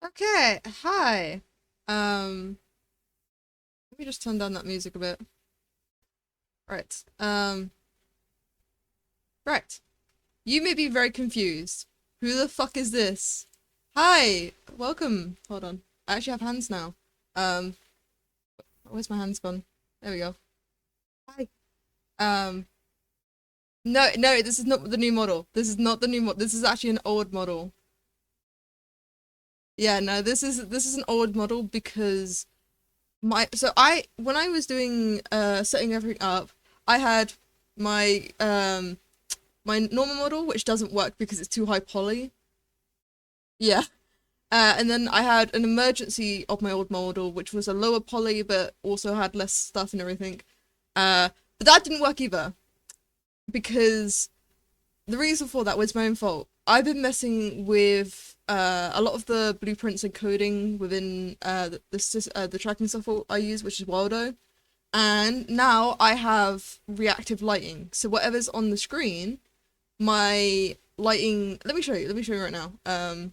Okay, hi. Um, Let me just turn down that music a bit. Right. Right. You may be very confused. Who the fuck is this? Hi, welcome. Hold on. I actually have hands now. Um, where's my hands gone? There we go. Hi. Um, no, this is not the new model. This is not the new model. This is actually an old model. Yeah, no, this is an old model because when I was doing setting everything up, I had my my normal model which doesn't work because it's too high poly. Yeah. And then I had an emergency of my old model which was a lower poly but also had less stuff and everything. But that didn't work either because the reason for that was my own fault. I've been messing with a lot of the blueprints and coding within the tracking software I use, which is Waldo. And now I have reactive lighting. So whatever's on the screen, my lighting. Let me show you. Let me show you right now. I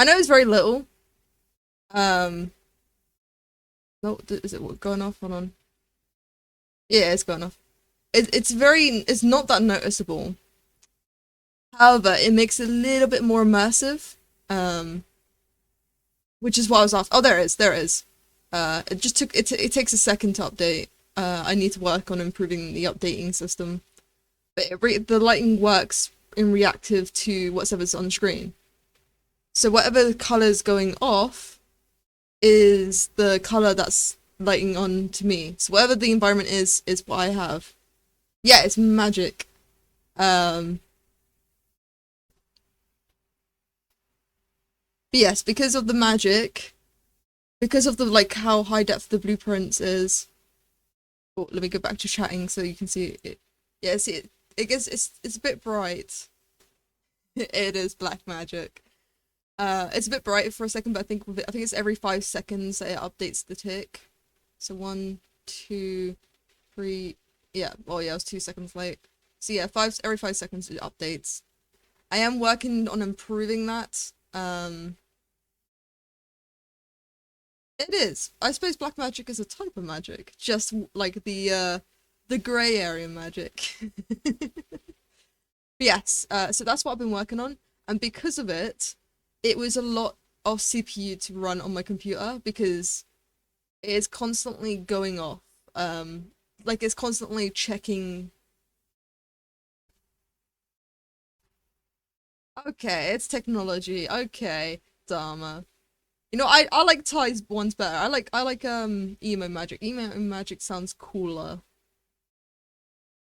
know it's very little. Um, no, is it going off? Hold on. Yeah, it's going off. It's very. It's not that noticeable. However, it makes it a little bit more immersive. Um, which is what I was after. Oh, there it is. There it is. It just took it. It takes a second to update. I need to work on improving the updating system. But the lighting works in reactive to whatever's on screen. So whatever color's going off is the color that's lighting on to me. So whatever the environment is what I have. Yeah, it's magic. Um, but yes, because of the magic, because of the like how high depth the blueprints is. Oh, let me go back to chatting so you can see it. Yeah, see it. It gets it's a bit bright. It is black magic. It's a bit bright for a second, but I think it's every 5 seconds that it updates the tick. So 1, 2, 3. Yeah. Oh yeah, I was 2 seconds late. So yeah, every 5 seconds it updates. I am working on improving that. It is. I suppose black magic is a type of magic, just like the gray area magic. But yes. So that's what I've been working on, and because of it, it was a lot of CPU to run on my computer because it is constantly going off. Like it's constantly checking. Okay, it's technology. Okay, Dharma. You know, I like Ty's ones better. I like emo magic. Emo magic sounds cooler.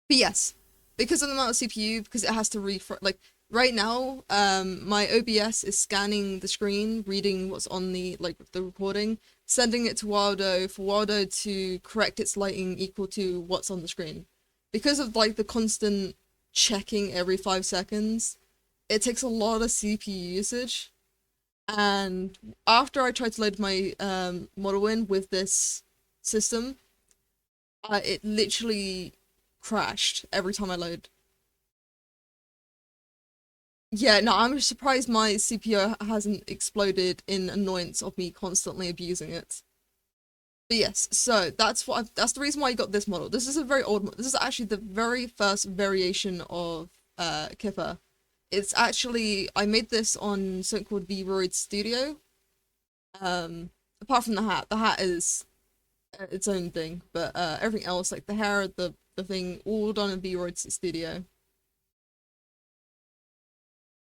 But yes, because of the amount of CPU, because it has to refresh. Like right now, my OBS is scanning the screen, reading what's on the recording, sending it to Waldo for Waldo to correct its lighting equal to what's on the screen. Because of like the constant checking every 5 seconds, it takes a lot of CPU usage. And after I tried to load my model in with this system, it literally crashed every time I load. Yeah, no, I'm surprised my CPU hasn't exploded in annoyance of me constantly abusing it. But yes, so that's the reason why I got this model. This is a very old model. This is actually the very first variation of Kipper. It's actually I made this on something called V-Roid Studio. Apart from the hat. The hat is its own thing, but everything else like the hair, the thing, all done in V-Roid Studio.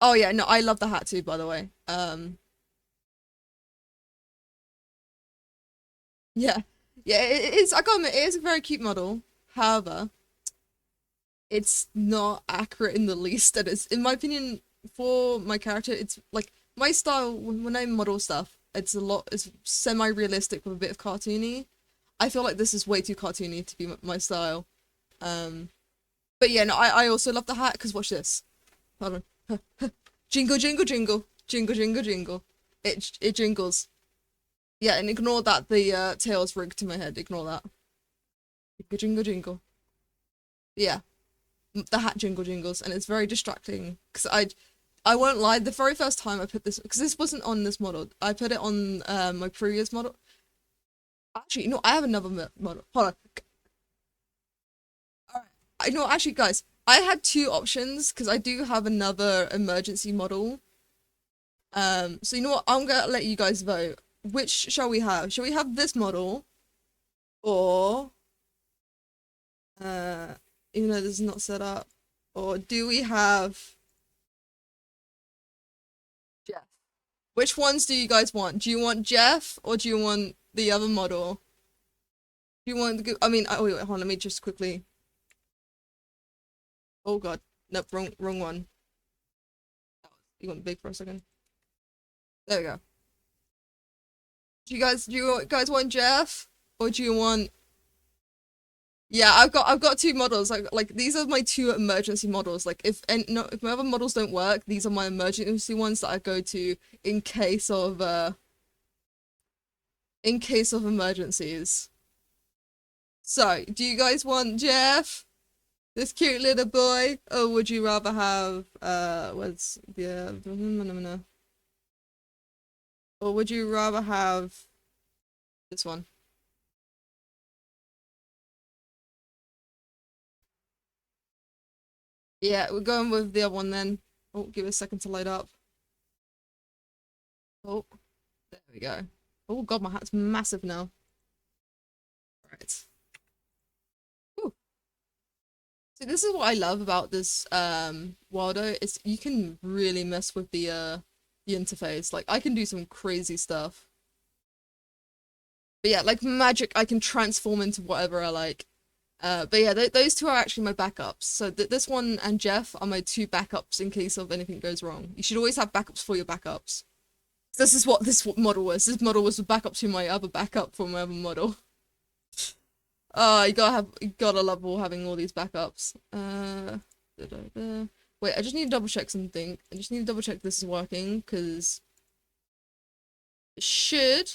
Oh yeah, no, I love the hat too, by the way. Yeah, yeah, it is. I gotta admit, it is a very cute model. However, it's not accurate in the least. That is, in my opinion, for my character, it's like my style when I model stuff. It's semi-realistic with a bit of cartoony. I feel like this is way too cartoony to be my style. Um, but yeah, no, I also love the hat because watch this. Hold on. Jingle, jingle, jingle, jingle, jingle, jingle. It jingles. Yeah, and ignore that the tail's rigged to my head. Ignore that. Jingle, jingle, jingle. Yeah, the hat jingle jingles, and it's very distracting because I won't lie, the very first time I put this, because this wasn't on this model, I put it on my previous model. Actually, no, I have another model. Hold on. All right. I know, actually, guys, I had two options because I do have another emergency model. So you know what? I'm gonna let you guys vote. Which shall we have? Shall we have this model, or uh, even though this is not set up, or do we have Jeff? Which ones do you guys want? Do you want Jeff or do you want the other model? Do you want the? I mean, oh wait, hold on. Let me just quickly. Oh God, nope, wrong one. You want big for a second? There we go. Do you guys want Jeff or do you want? Yeah, I've got two models. Like these are my two emergency models. Like if my other models don't work, these are my emergency ones that I go to in case of emergencies. So, do you guys want Jeff, this cute little boy, or would you rather have what's the or would you rather have this one? Yeah, we're going with the other one then. Oh, give it a second to light up. Oh, there we go. Oh God, my hat's massive now. Right. Ooh. See, this is what I love about this Waldo, is you can really mess with the interface. Like I can do some crazy stuff. But yeah, like magic, I can transform into whatever I like. But yeah, those two are actually my backups. So this one and Jeff are my two backups in case of anything goes wrong. You should always have backups for your backups. This is what this model was. This model was the backup to my other backup for my other model. Oh, you gotta love having all these backups. Wait, I just need to double check something. I just need to double check this is working because it should.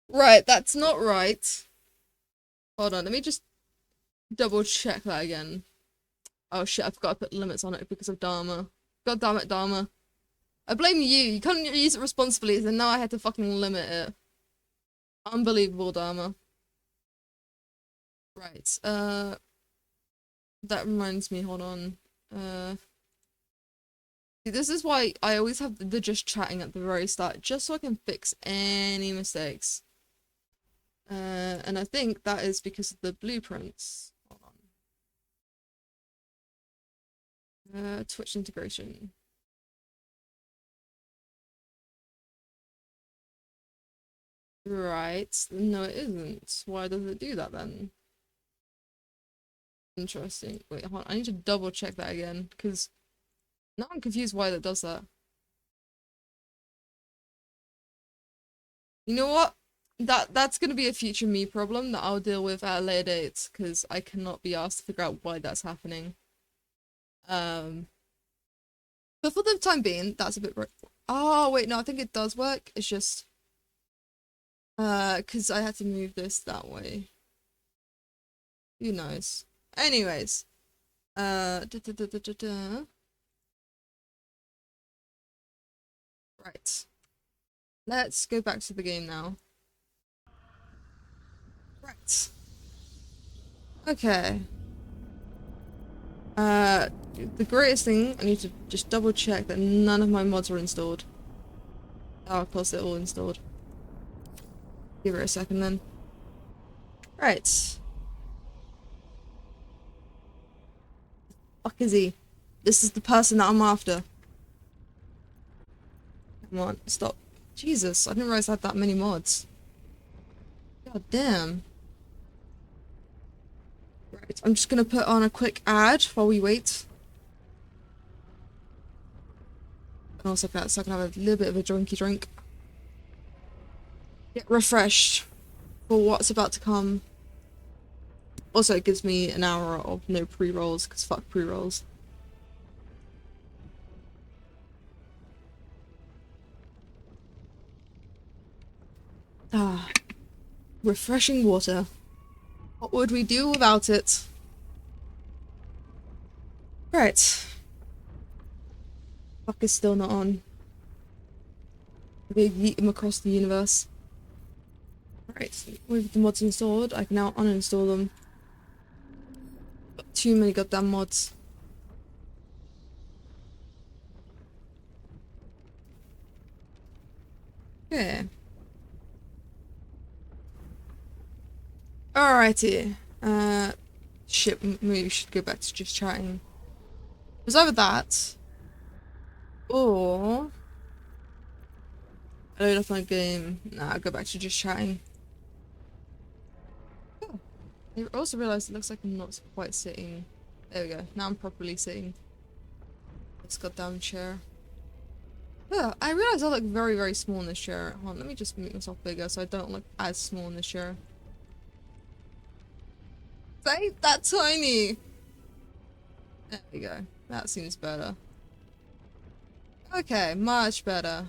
Right, that's not right. Hold on, let me just double check that again. Oh shit, I forgot to put limits on it because of Dharma. God damn it, Dharma. I blame you. You couldn't use it responsibly, and now I had to fucking limit it. Unbelievable, Dharma. Right, that reminds me, hold on. See, this is why I always have the just chatting at the very start, just so I can fix any mistakes. And I think that is because of the blueprints. Hold on. Twitch integration. Right. No, it isn't. Why does it do that then? Interesting. Wait, hold on. I need to double check that again, because now I'm confused why that does that. You know what? That's gonna be a future me problem that I'll deal with at a later date, because I cannot be asked to figure out why that's happening. But for the time being, that's a bit. Oh wait, no, I think it does work. It's just because I had to move this that way. Who knows? Anyways, right. Let's go back to the game now. Right. Okay. The greatest thing, I need to just double check that none of my mods are installed. Oh, of course they're all installed. Give it a second then. Right. Fuck is he? This is the person that I'm after. Come on, stop. Jesus, I didn't realize I had that many mods. God damn. Right, I'm just gonna put on a quick ad while we wait. And also that so I can have a little bit of a drinky drink. Get refreshed for what's about to come. Also, it gives me an hour of no pre-rolls, because fuck pre-rolls. Ah, refreshing water. What would we do without it? Right. Fuck is still not on. Okay, yeet him across the universe. Right, with the mods installed, I can now uninstall them. Got too many goddamn mods. Yeah. Alrighty. Shit, maybe we should go back to just chatting. It was either that, or load up my game. Nah, I'll go back to just chatting. Oh, I also realised it looks like I'm not quite sitting. There we go. Now I'm properly sitting. This goddamn chair. Yeah, I realised I look very, very small in this chair. Hold on, let me just make myself bigger so I don't look as small in this chair. That ain't that tiny! There we go. That seems better. Okay, much better.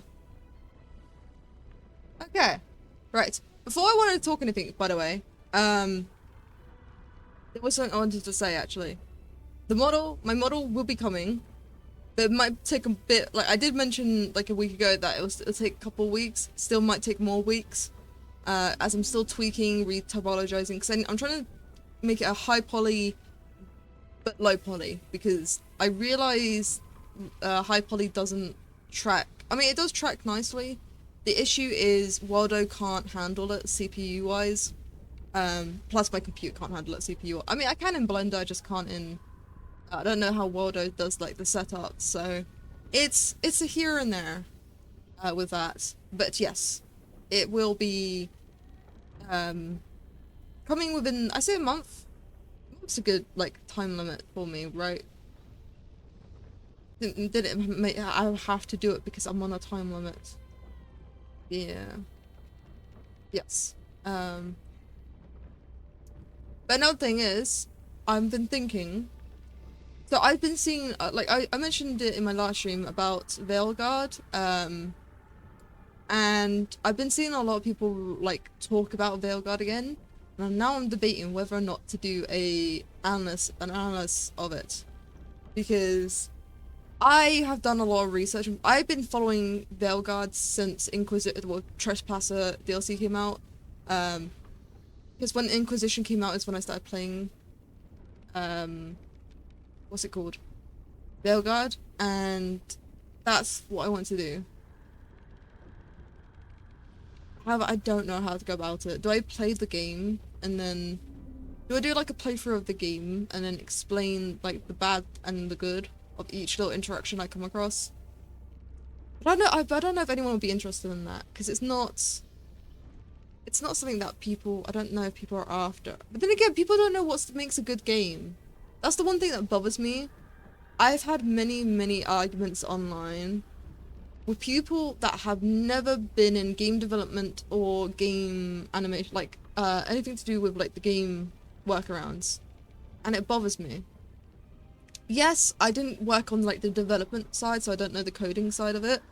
Okay. Right. Before I wanted to talk anything, by the way, there was something I wanted to say actually. My model will be coming. But it might take a bit, like I did mention like a week ago that it'll take a couple of weeks. Still might take more weeks. As I'm still tweaking, re-topologizing, because I'm trying to make it a high poly but low poly, because I realize high poly doesn't track. I mean, it does track nicely. The issue is Waldo can't handle it CPU wise. Plus my computer can't handle it CPU. I mean, I can in Blender, I just can't in. I don't know how Waldo does like the setup, so it's a here and there with that. But yes, it will be coming within, I say a month. It's a good like time limit for me, right? Did it make I have to do it because I'm on a time limit? Yeah. Yes. But another thing is, I've been thinking. So I've been seeing, like I mentioned it in my last stream about Veilguard, and I've been seeing a lot of people like talk about Veilguard again, and now I'm debating whether or not to do an analysis of it, because I have done a lot of research. I've been following Veilguard since Trespasser DLC came out, because when Inquisition came out is when I started playing, what's it called? Veilguard, and that's what I want to do. However, I don't know how to go about it. Do I play the game and then do I do like a playthrough of the game and then explain like the bad and the good of each little interaction I come across? But I don't know if anyone would be interested in that, because it's not something that I don't know if people are after. But then again, people don't know what makes a good game. That's the one thing that bothers me. I've had many arguments online with people that have never been in game development or game animation, like anything to do with like the game workarounds, and it bothers me. Yes, I didn't work on like the development side, so I don't know the coding side of it,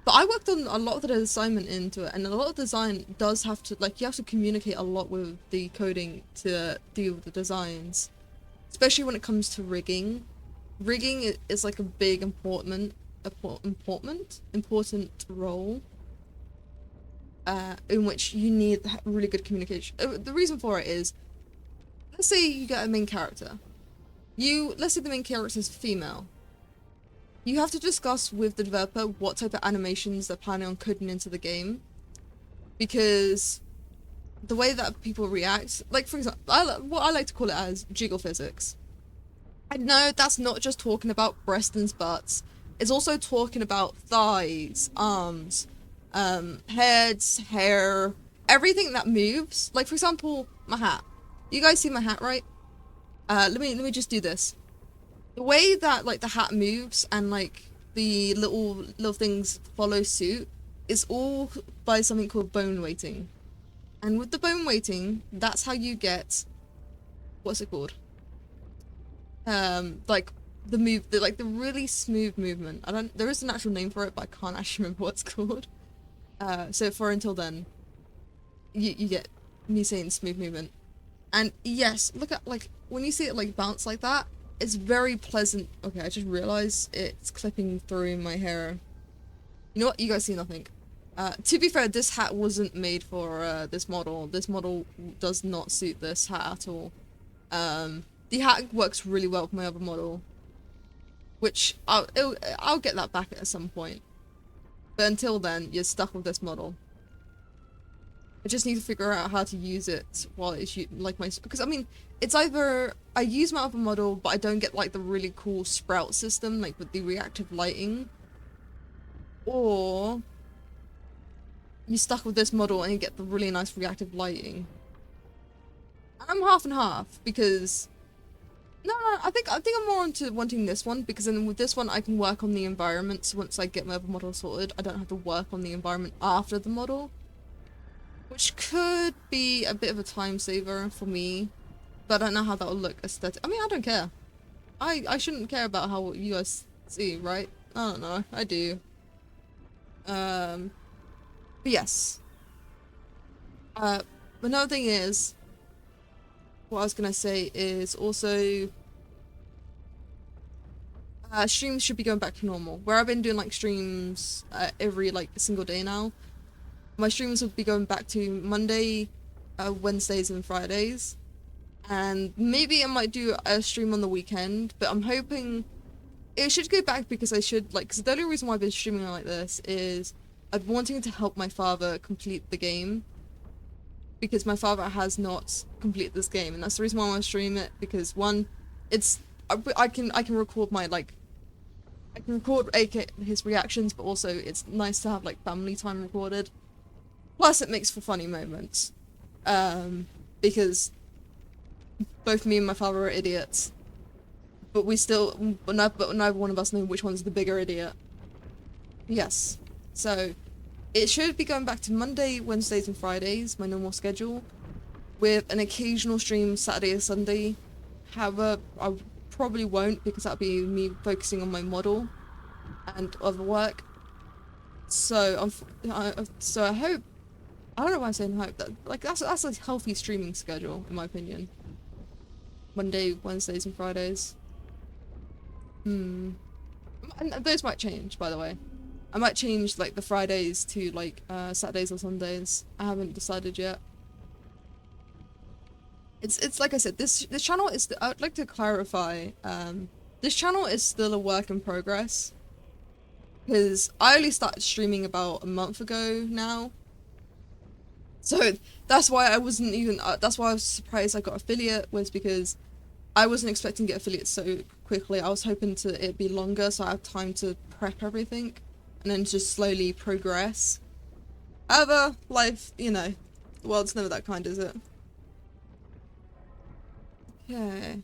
but I worked on a lot of the design into it, and a lot of design does have to, like, you have to communicate a lot with the coding to deal with the designs, especially when it comes to rigging. Rigging is like a big important role in which you need really good communication. The reason for it is, let's say you get a main character. Let's say the main character is female. You have to discuss with the developer what type of animations they're planning on coding into the game, because the way that people react, like for example, what I like to call it as jiggle physics. I know that's not just talking about breasts and butts. It's also talking about thighs, arms, heads, hair, everything that moves. Like for example, my hat. You guys see my hat, right? Let me just do this. The way that like the hat moves and like the little things follow suit is all by something called bone weighting. And with the bone weighting, that's how you get, what's it called? Like the really smooth movement. There is an actual name for it, but I can't actually remember what it's called. So for until then, you get me saying smooth movement. And yes, look at like when you see it like bounce like that, it's very pleasant. Okay, I just realized it's clipping through my hair. You know what? You guys see nothing. To be fair, this hat wasn't made for this model. This model does not suit this hat at all. The hat works really well with my other model, which I'll get that back at some point. But until then, you're stuck with this model. I just need to figure out how to use it while it's like my, because I mean, it's either I use my other model, but I don't get like the really cool sprout system, like with the reactive lighting, or you're stuck with this model and you get the really nice reactive lighting. And I'm half and half because no, I think I'm more into wanting this one because then with this one I can work on the environment. So once I get my other model sorted, I don't have to work on the environment after the model. Which could be a bit of a time saver for me, but I don't know how that will look aesthetic. I mean, I don't care. I shouldn't care about how you guys see, right? I don't know. I do. But yes. Another thing is, what I was gonna say is also, streams should be going back to normal. Where I've been doing like streams every like single day now. My streams will be going back to Monday, Wednesdays and Fridays. And maybe I might do a stream on the weekend, but I'm hoping it should go back because I should, like, because the only reason why I've been streaming like this is I'm wanting to help my father complete the game. Because my father has not completed this game, and that's the reason why I want to stream it, because one, it's, I can record my, like, I can record his reactions, but also it's nice to have, like, family time recorded. Plus, it makes for funny moments. Because both me and my father are idiots. But neither one of us know which one's the bigger idiot. Yes. So, it should be going back to Monday, Wednesdays and Fridays, my normal schedule. With an occasional stream Saturday or Sunday. However, I probably won't because that'll be me focusing on my model and other work. So, I hope, I don't know why I'm saying hope, that, like, that's a healthy streaming schedule, in my opinion. Monday, Wednesdays, and Fridays. And those might change, by the way. I might change, like, the Fridays to, like, Saturdays or Sundays. I haven't decided yet. It's like I said, this channel is, I would like to clarify, this channel is still a work in progress. Because I only started streaming about a month ago now. So that's why I wasn't even, that's why I was surprised I got affiliate, was because I wasn't expecting to get affiliate so quickly. I was hoping it be longer so I have time to prep everything and then just slowly progress. However, life, you know, the world's never that kind, is it? Okay.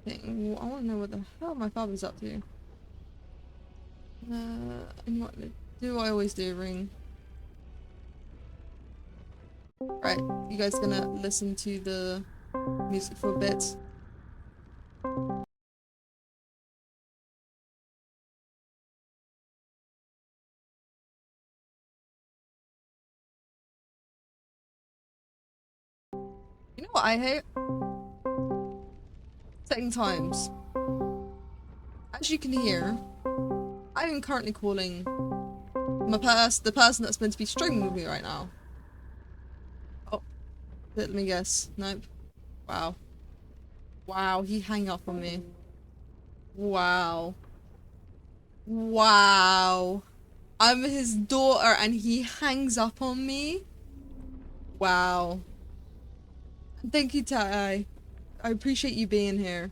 I want to know what the hell my father's up to. And what do I always do, ring? Right, you guys gonna listen to the music for a bit? You know what I hate? Setting times. As you can hear, I am currently calling the person that's meant to be streaming with me right now. Oh, let me guess. Nope. Wow. Wow, he hung up on me. Wow. Wow. I'm his daughter and he hangs up on me? Wow. Thank you, Ty. I appreciate you being here.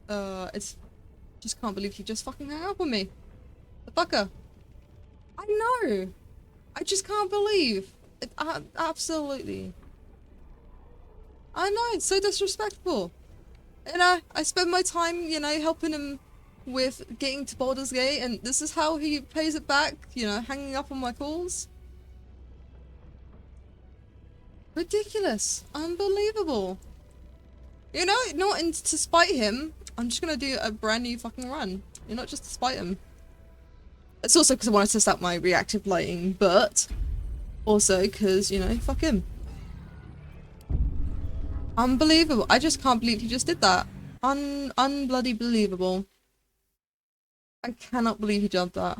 It's... Just can't believe he just fucking hung up on me. The fucker. I know. I just can't believe. Absolutely. I know, it's so disrespectful. You know, I spend my time, you know, helping him with getting to Baldur's Gate, and this is how he pays it back, you know, hanging up on my calls. Ridiculous. Unbelievable. You know, not to spite him, I'm just gonna do a brand new fucking run. You know, just to spite him. It's also because I want to test out my reactive lighting, but also because, you know, fuck him. Unbelievable. I just can't believe he just did that. Unbloody believable. I cannot believe he jumped that.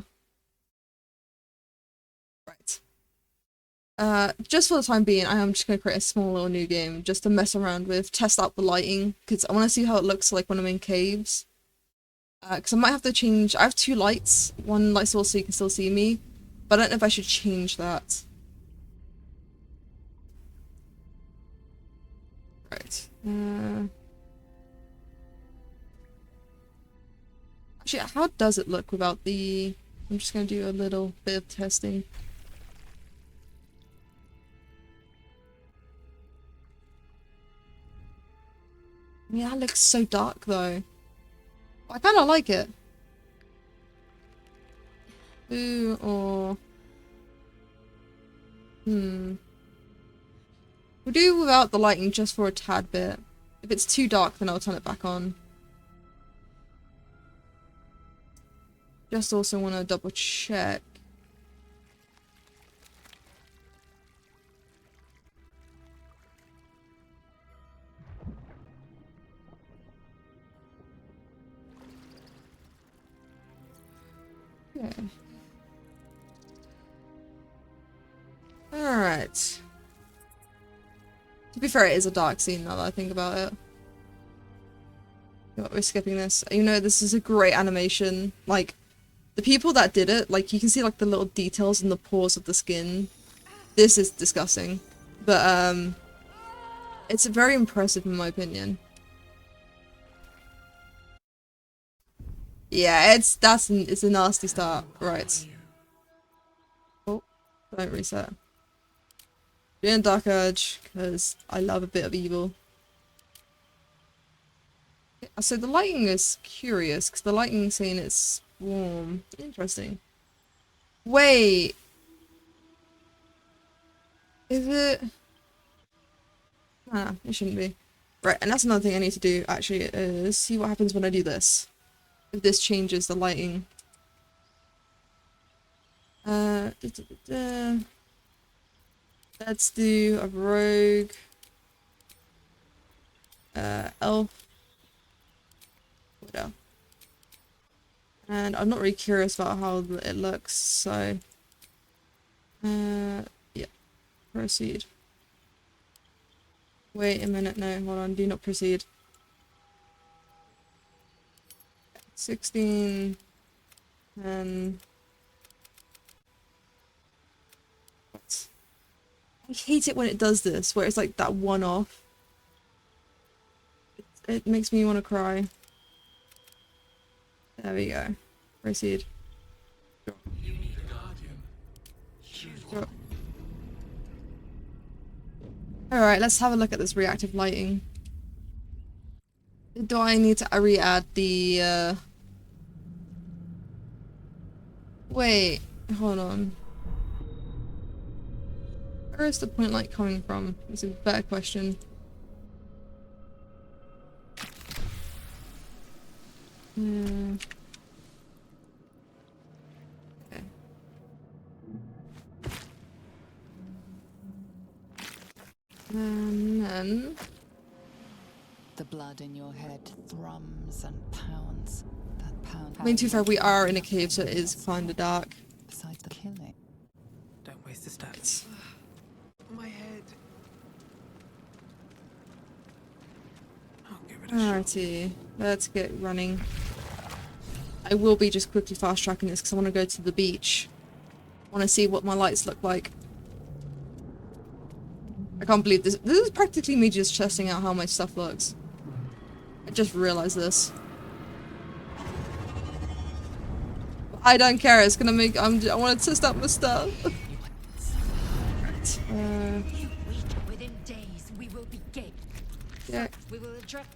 Right. Just for the time being, I am just gonna create a small little new game just to mess around with, test out the lighting, because I want to see how it looks like when I'm in caves. Because I might have to change. I have two lights. One light source so you can still see me, but I don't know if I should change that. Right. Actually, how does it look without the... I'm just gonna do a little bit of testing. Yeah, that looks so dark though. I kind of like it. Ooh, or... We'll do without the lighting just for a tad bit. If it's too dark, then I'll turn it back on. Just also want to double check. Okay. Alright. To be fair, it is a dark scene now that I think about it. You know what, we're skipping this. You know, this is a great animation. Like, the people that did it, like, you can see, like, the little details in the pores of the skin. This is disgusting. But, it's very impressive in my opinion. Yeah, it's a nasty start. Right. Oh, don't reset. Doing Dark Urge, because I love a bit of evil. So the lighting is curious, because the lighting saying it's warm. Interesting. Wait! Is it? Ah, it shouldn't be. Right, and that's another thing I need to do, actually, is see what happens when I do this. If this changes the lighting. Let's do a rogue. Elf. Widow. And I'm not really curious about how it looks, so... yeah. Proceed. Wait a minute, no, hold on, do not proceed. 16... and... What? I hate it when it does this, where it's like that one-off. It makes me want to cry. There we go. Proceed. Sure. Alright, let's have a look at this reactive lighting. Do I need to re-add the, Wait, hold on. Where is the point light coming from? It's a better question. Okay. And then... The blood in your head thrums and pounds. That pound. I mean, to be fair, we are in a cave, so it is kind of dark. Besides the killing. Don't waste the stats. My head. I'll give it a shot. Alrighty, let's get running. I will be just quickly fast tracking this because I want to go to the beach. I want to see what my lights look like. I can't believe this. This is practically me just testing out how my stuff looks. I just realized this. I don't care. It's gonna make. I want to test out my stuff. Right. Within days, we will be gay. Yeah. We will attract.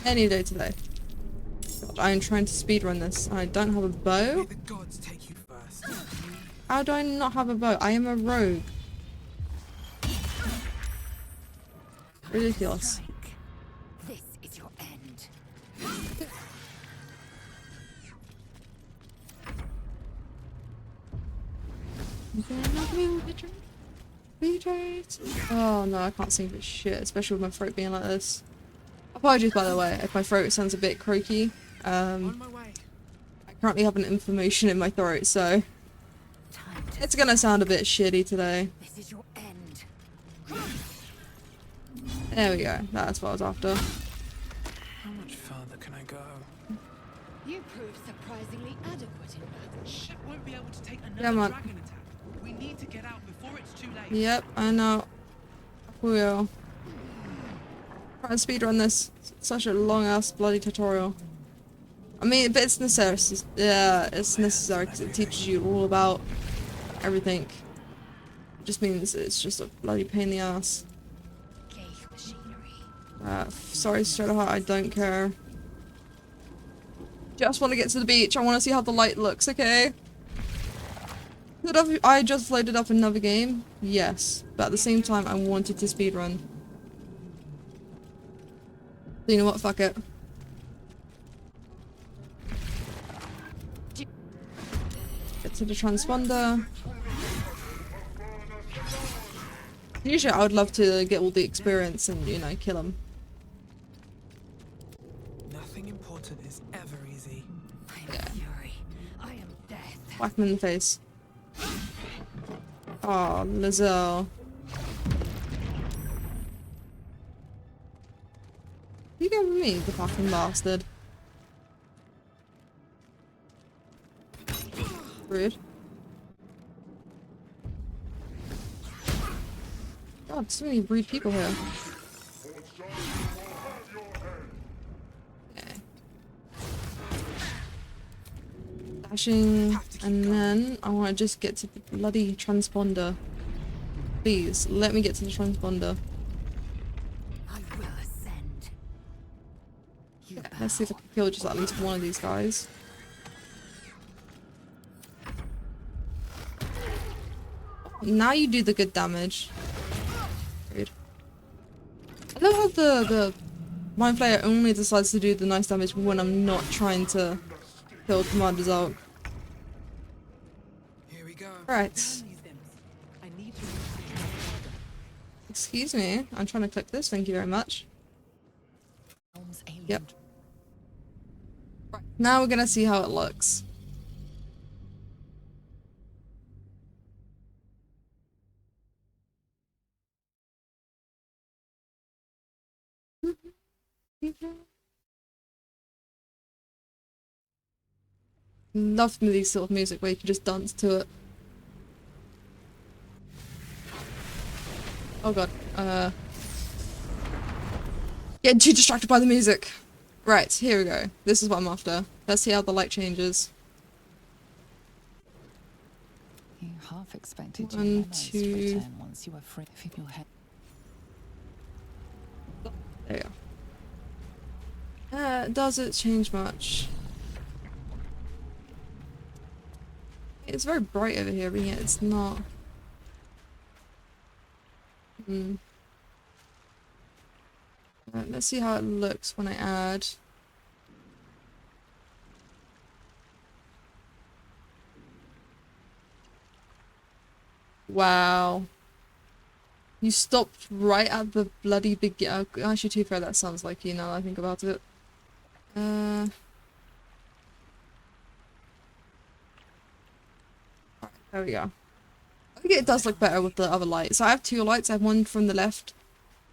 Any day today. God, I am trying to speedrun this. I don't have a bow. May the gods take you first. How do I not have a bow? I am a rogue. Ridiculous. Strike. This is your end. Oh no, I can't sing for shit, especially with my throat being like this. Apologies, by the way, if my throat sounds a bit croaky. On my way. I currently have an inflammation in my throat, so Time to it's gonna sound a bit shitty today. This is your end. There we go. That's what I was after. How much further can I go? You proved surprisingly adequate in battle. Ship won't be able to take Yeah, another man. dragon attack. We need to get out before it's too late. Yep, I know. We will. Try and speedrun this. It's such a long ass bloody tutorial. I mean, but it's necessary. Yeah, it's necessary because it teaches you all about everything. It just means it's just a bloody pain in the ass. Gate machinery. Sorry, Strataheart, I don't care. Just want to get to the beach. I want to see how the light looks, okay? Could have I just loaded up another game? Yes. But at the same time, I wanted to speedrun. So you know what? Fuck it. Get to the transponder. Usually I would love to get all the experience and, you know, kill him. Nothing important is ever easy. I am fury. I am death. Whack him in the face. Oh, Lizelle. You go with me, the fucking bastard. Rude. God, so many rude people here. Okay. Dashing, and then I want to just get to the bloody transponder. Please, let me get to the transponder. I will ascend. You Yeah, let's see if I can kill just at least one of these guys. Now you do the good damage. Rude. I love how the Mind Flayer only decides to do the nice damage when I'm not trying to kill Commander's ult. Here we go. Right. These imps. I need to. Excuse me. I'm trying to click this. Thank you very much. Realms alien. Yep. Right. Now we're gonna see how it looks. Love these sort of music where you can just dance to it. Oh god. Getting too distracted by the music. Right, here we go. This is what I'm after. Let's see how the light changes. You half expected your One, memories to two. return once you were free of your head. There you go. Does it change much? It's very bright over here, but yet it's not. Let's see how it looks when I add. Wow. You stopped right at the bloody beginning. Actually, too fair, that sounds like you now that I think about it. Right, there we go. I think it does look better with the other light. So I have two lights. I have one from the left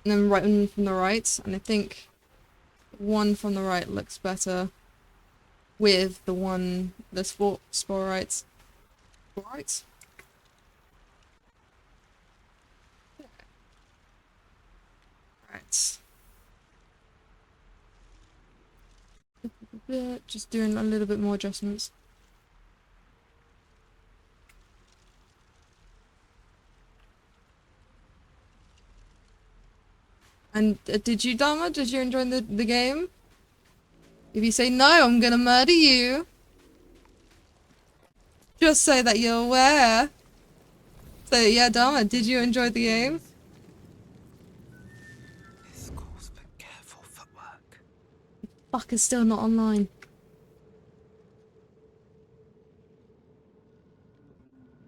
and then one from the right. And I think one from the right looks better with the one, the spore right. Right? Right. Just doing a little bit more adjustments. And did you, Dharma? Did you enjoy the game? If you say no, I'm gonna murder you. Just so that you're aware. So yeah, Dharma, did you enjoy the game? This calls for careful footwork. Fuck, is still not online.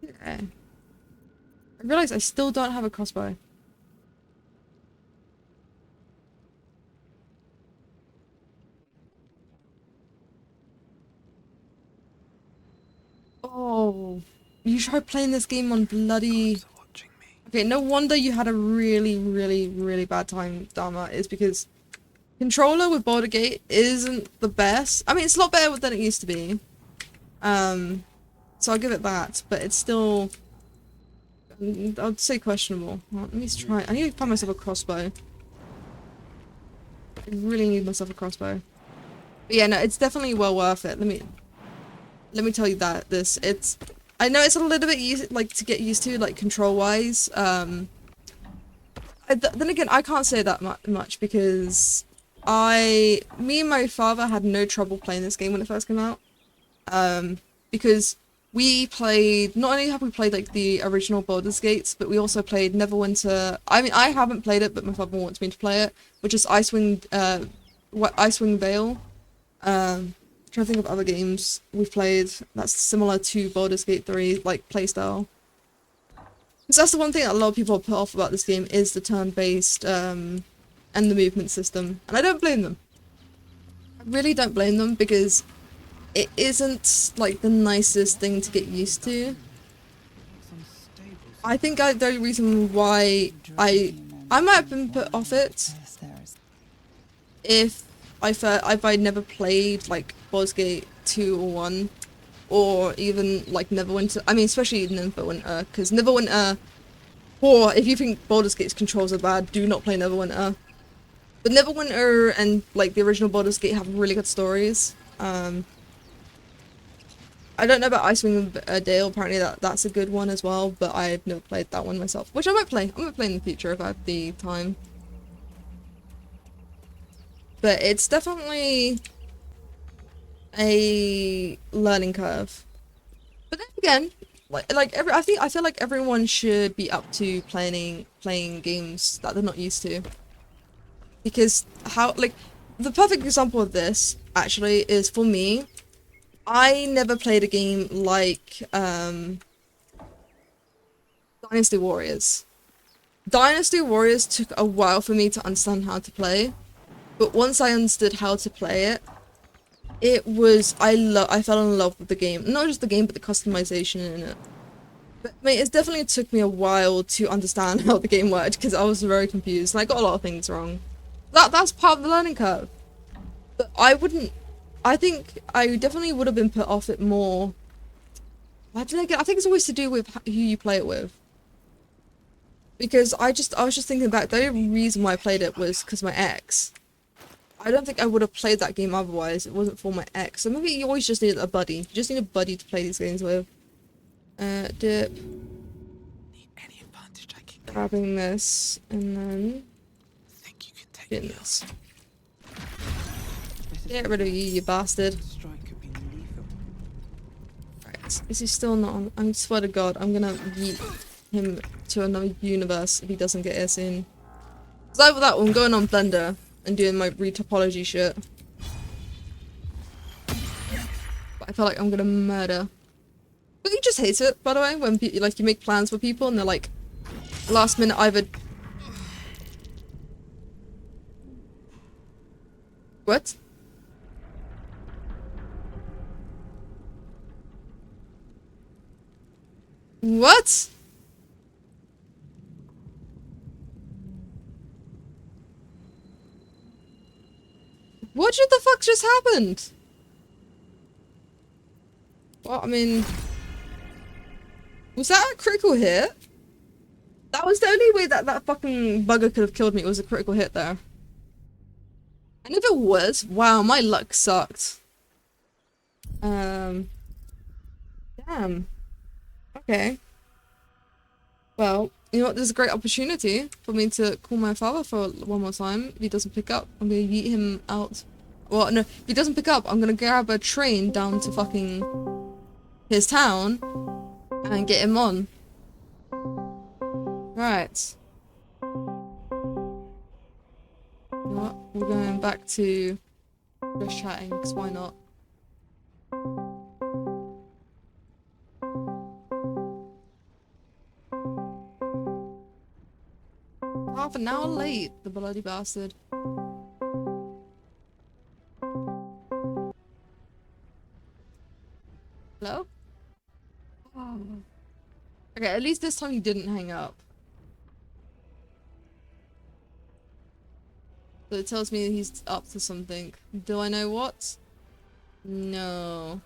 Okay. I realise I still don't have a crossbow. Oh, you tried playing this game on bloody. Gods are watching me. Okay, no wonder you had a really, really, really bad time, Dharma. It's because controller with Border Gate isn't the best. I mean, it's a lot better than it used to be. So I'll give it that, but it's still, I'd say questionable. Well, let me try. I need to find myself a crossbow. I really need myself a crossbow. But yeah, no, it's definitely well worth it. Let me tell you that it's. I know it's a little bit easy, like to get used to, like control wise. Then again, I can't say that much because me and my father had no trouble playing this game when it first came out. Because we played, not only have we played like the original Baldur's Gates, but we also played Neverwinter. I mean, I haven't played it, but my father wants me to play it, which is Icewind Vale. Trying to think of other games we've played that's similar to Baldur's Gate 3, like playstyle. Because that's the one thing that a lot of people are put off about this game is the turn-based and the movement system, and I don't blame them. I really don't blame them because it isn't like the nicest thing to get used to. It's unstable. I think the only reason why I might have been put off it Yes, there is. if I'd never played like Baldur's Gate 2 or 1, or even like Neverwinter. I mean, especially Neverwinter, because Neverwinter, or if you think Baldur's Gate's controls are bad, do not play Neverwinter. But Neverwinter and like the original Baldur's Gate have really good stories. I don't know about Icewind Dale. Apparently that's a good one as well, but I've never played that one myself, which I might play. I might play in the future if I have the time. But it's definitely a learning curve. But then again, I feel like everyone should be up to playing games that they're not used to. Because the perfect example of this actually is for me. I never played a game like Dynasty Warriors. Dynasty Warriors took a while for me to understand how to play, but once I understood how to play it, I fell in love with the game. Not just the game, but the customization in it. But I mean, it definitely took me a while to understand how the game worked because I was very confused and I got a lot of things wrong. That's part of the learning curve. But I think I definitely would have been put off it more. I think it's always to do with who you play it with. Because I was just thinking back, the only reason why I played it was because my ex. I don't think I would have played that game otherwise. It wasn't for my ex. So maybe you always just need a buddy. You just need a buddy to play these games with. Dip. Need any advantage I can get. Grabbing this, and then Think you could take getting me this. This is Get rid of you, you bastard. a strike could be lethal. Right, is he still not on? I swear to God, I'm gonna yeet him to another universe if he doesn't get here soon. It's either that or I'm going on Blender and doing my retopology shit. But I feel like I'm gonna murder. But you just hate it, by the way, when you make plans for people and they're like, last minute either. What? What? What the fuck just happened? Well, I mean, was that a critical hit? That was the only way that fucking bugger could have killed me, was a critical hit there. And if it was, wow, my luck sucked. Damn. Okay. Well, you know what, there's a great opportunity for me to call my father for one more time. If he doesn't pick up, I'm gonna yeet him out. Well, no, if he doesn't pick up, I'm gonna grab a train down to fucking his town and get him on. Right. You know what? We're going back to just chatting, because why not? Half an hour late, the bloody bastard. Hello? Okay, at least this time he didn't hang up. So it tells me he's up to something. Do I know what? No.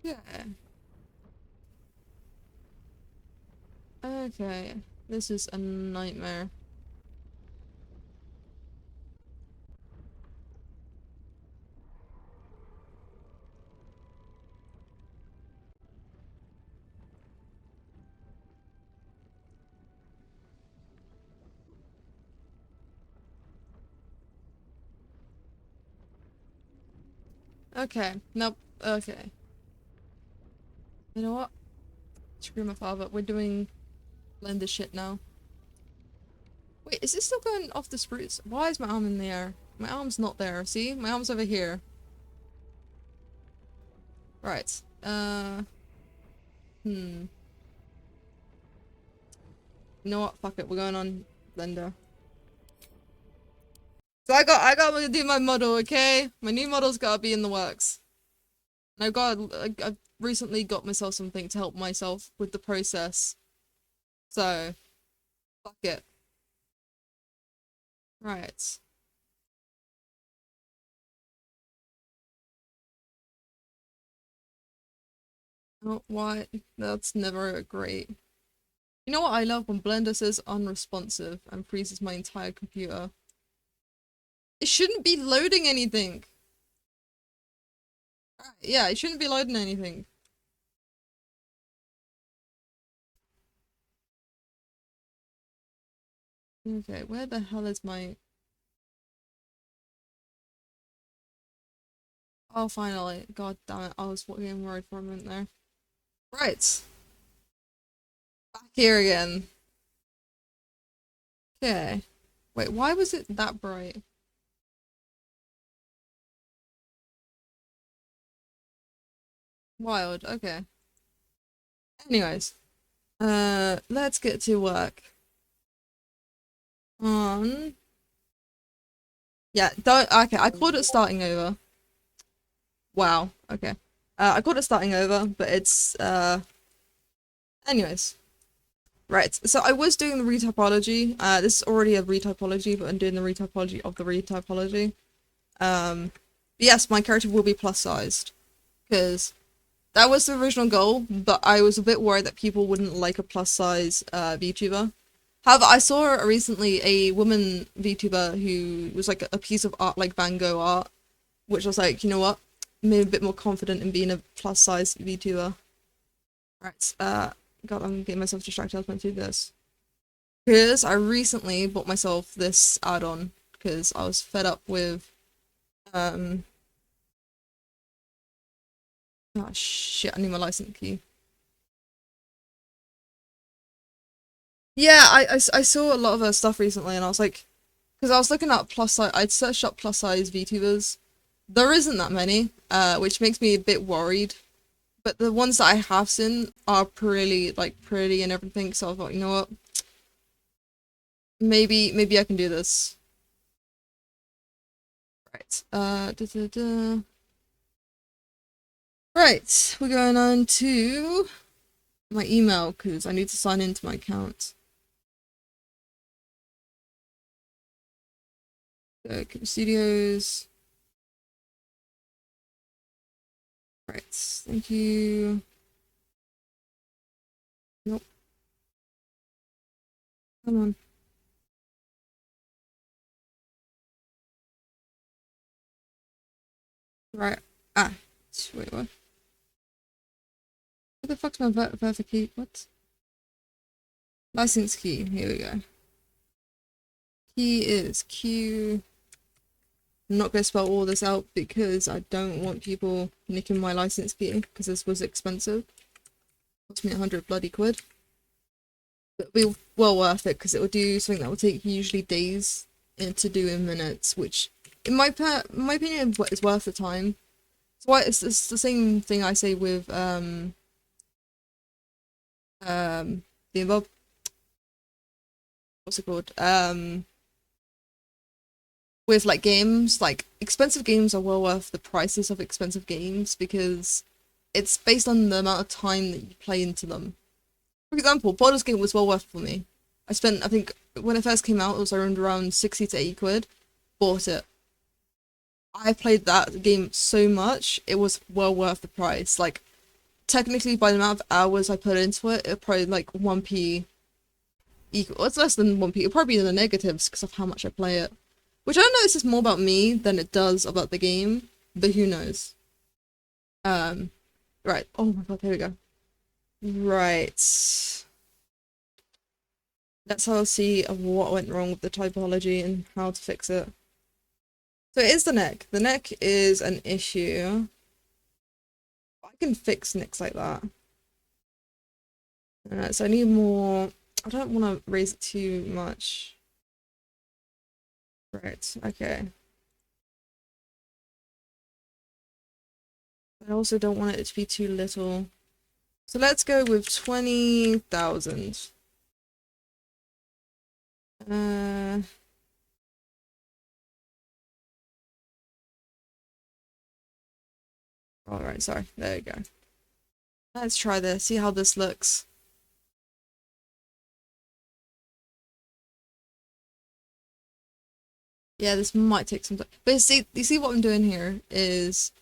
Yeah. Okay. This is a nightmare. Okay. Nope. Okay. You know what? Screw my father. We're doing blender shit now. Wait, is this still going off the spruce? Why is my arm in the air? My arm's not there. See? My arm's over here. Right. You know what? Fuck it. We're going on blender. So I got to do my model, okay? My new model's gotta be in the works. And I've recently got myself something to help myself with the process. So, fuck it. Right. Oh, why? That's never great. You know what I love when Blender says unresponsive and freezes my entire computer? It shouldn't be loading anything. Yeah, it shouldn't be loading anything. Okay, where the hell is my... Oh, finally. God damn it. I was getting worried for a minute there. Right. Back here again. Okay. Wait, why was it that bright? Wild. Okay. Anyways. Let's get to work. On... Yeah, don't... Okay, I called it starting over. Wow. Okay. I called it starting over, but it's, anyways. Right, so I was doing the retypology. This is already a retypology, but I'm doing the retypology of the retypology. But yes, my character will be plus-sized. Because that was the original goal, but I was a bit worried that people wouldn't like a plus-size VTuber. However, I saw recently a woman VTuber who was like a piece of art, like Van Gogh art, which I was like, you know what? Made me a bit more confident in being a plus-size VTuber. Right, God, I'm getting myself distracted. I was meant to do this. Because I recently bought myself this add-on because I was fed up with, oh shit, I need my license key. Yeah, I saw a lot of her stuff recently and I was like, because I was looking at plus size, I'd searched up plus size VTubers. There isn't that many, which makes me a bit worried. But the ones that I have seen are pretty, like, pretty and everything, so I thought, you know what? Maybe I can do this. Right, Right, we're going on to my email, because I need to sign into my account. Cube Studios. Right, thank you. Nope. Come on. Right. Ah. Wait, what? What the fuck's my verification? What? License key. Here we go. Key is Q. I'm not going to spell all this out because I don't want people nicking my license key because this was expensive. Cost me 100 bloody quid. But it'll be well worth it because it will do something that will take usually days to do in minutes, which in my opinion is worth the time. It's why it's the same thing I say with the above, what's it called? With like games, like expensive games are well worth the prices of expensive games because it's based on the amount of time that you play into them. For example, Baldur's Gate was well worth it for me. I think, when it first came out, it was around 60 to 80 quid. Bought it. I played that game so much, it was well worth the price. Like, technically, by the amount of hours I put into it, it probably like 1p equal. It's less than 1p. It'll probably be in the negatives because of how much I play it. Which I don't know, this is more about me than it does about the game, but who knows. Right. Oh my god, there we go. Right. Let's have a see of what went wrong with the typology and how to fix it. So it is the neck. The neck is an issue. I can fix necks like that. So I need more. I don't want to raise it too much. Right, okay. I also don't want it to be too little. So let's go with 20,000. Alright, sorry. There you go. Let's try this, see how this looks. Yeah, this might take some time. But see, you see what I'm doing here is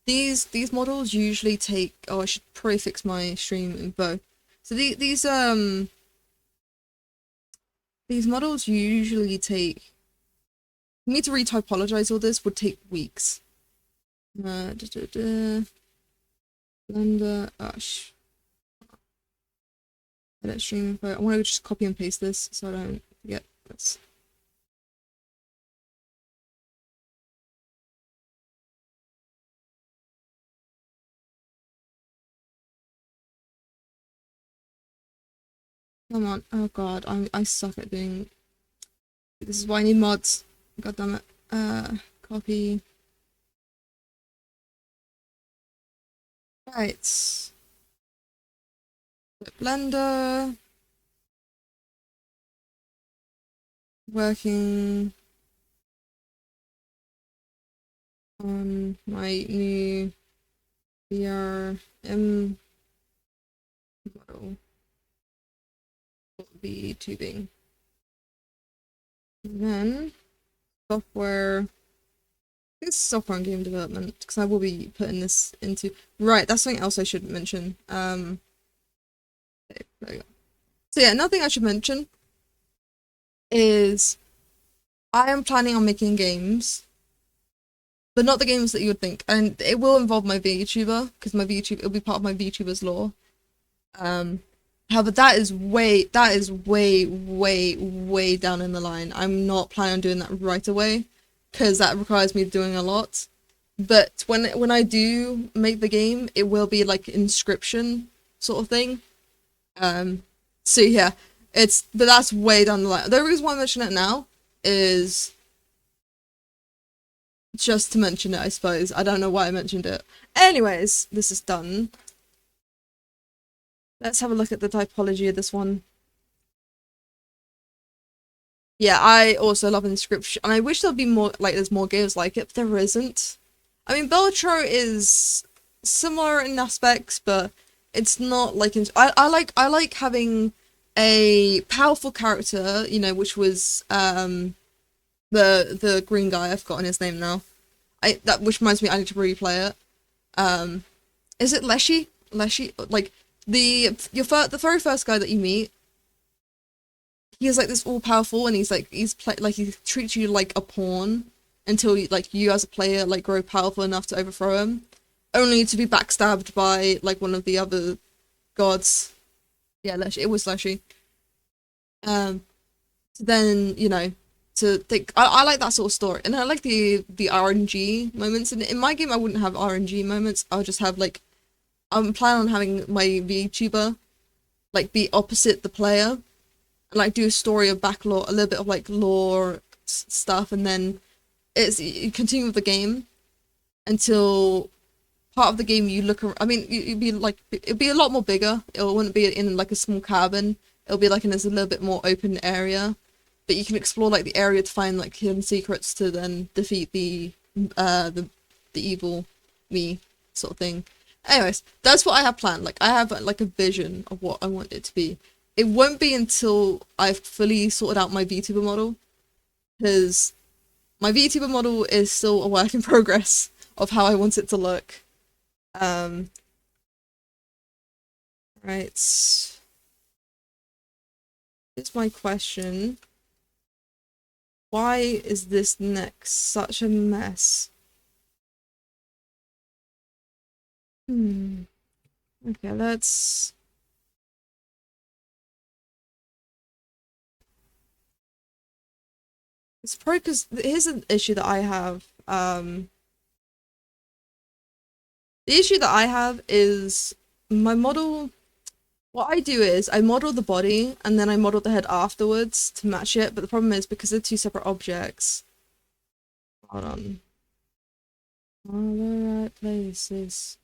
these models usually take. Oh, I should probably fix my stream in both. So these models usually take. For me to retypologize all this would take weeks. Blender. Edit stream info. I want to just copy and paste this so I don't forget this. Come on. Oh god, I suck at doing. This is why I need mods. God damn it. Copy. Right. Blender. Working on my new VRM model. Will be tubing. And then software. This is software and game development because I will be putting this into. Right, that's something else I should mention. Okay, there we go. So yeah, another thing I should mention is I am planning on making games, but not the games that you would think, and it will involve my VTuber because it'll be part of my VTuber's lore. However, that is way down in the line. I'm not planning on doing that right away because that requires me doing a lot. But when I do make the game, it will be like inscription sort of thing. So yeah, but that's way down the line. The reason why I mention it now is just to mention it, I suppose. I don't know why I mentioned it. Anyways, this is done. Let's have a look at the typology of this one. Yeah, I also love Inscription, and I wish there'd be more, like, there's more games like it, but there isn't. I mean, Beltro is similar in aspects, but it's not like I like having a powerful character, you know, which was the green guy. I've forgotten his name now. Which reminds me, I need to replay it. Is it Leshy? Like the very first guy that you meet. He is like this all powerful, and he treats you like a pawn until you as a player like grow powerful enough to overthrow him, only to be backstabbed by like one of the other gods. Yeah, it was Leshy. Then to think I like that sort of story, and I like the RNG moments. And in my game, I wouldn't have RNG moments. I'll just have I'm planning on having my VTuber be opposite the player. And do a story of backlore, a little bit of lore stuff, and then you continue with the game until part of the game you look around. I mean, it'd be a lot more bigger. It wouldn't be in a small cabin. It'll be in this a little bit more open area, but you can explore the area to find hidden secrets to then defeat the evil me sort of thing. Anyways, that's what I have planned. Like I have like a vision of what I want it to be. It won't be until I've fully sorted out my VTuber model, because my VTuber model is still a work in progress of how I want it to look. Um, right. Here's my question. Why is this neck such a mess? Okay, let's... It's probably because here's an issue that I have. The issue that I have is my model. What I do is I model the body and then I model the head afterwards to match it. But the problem is because they're two separate objects. Hold on. All the right places.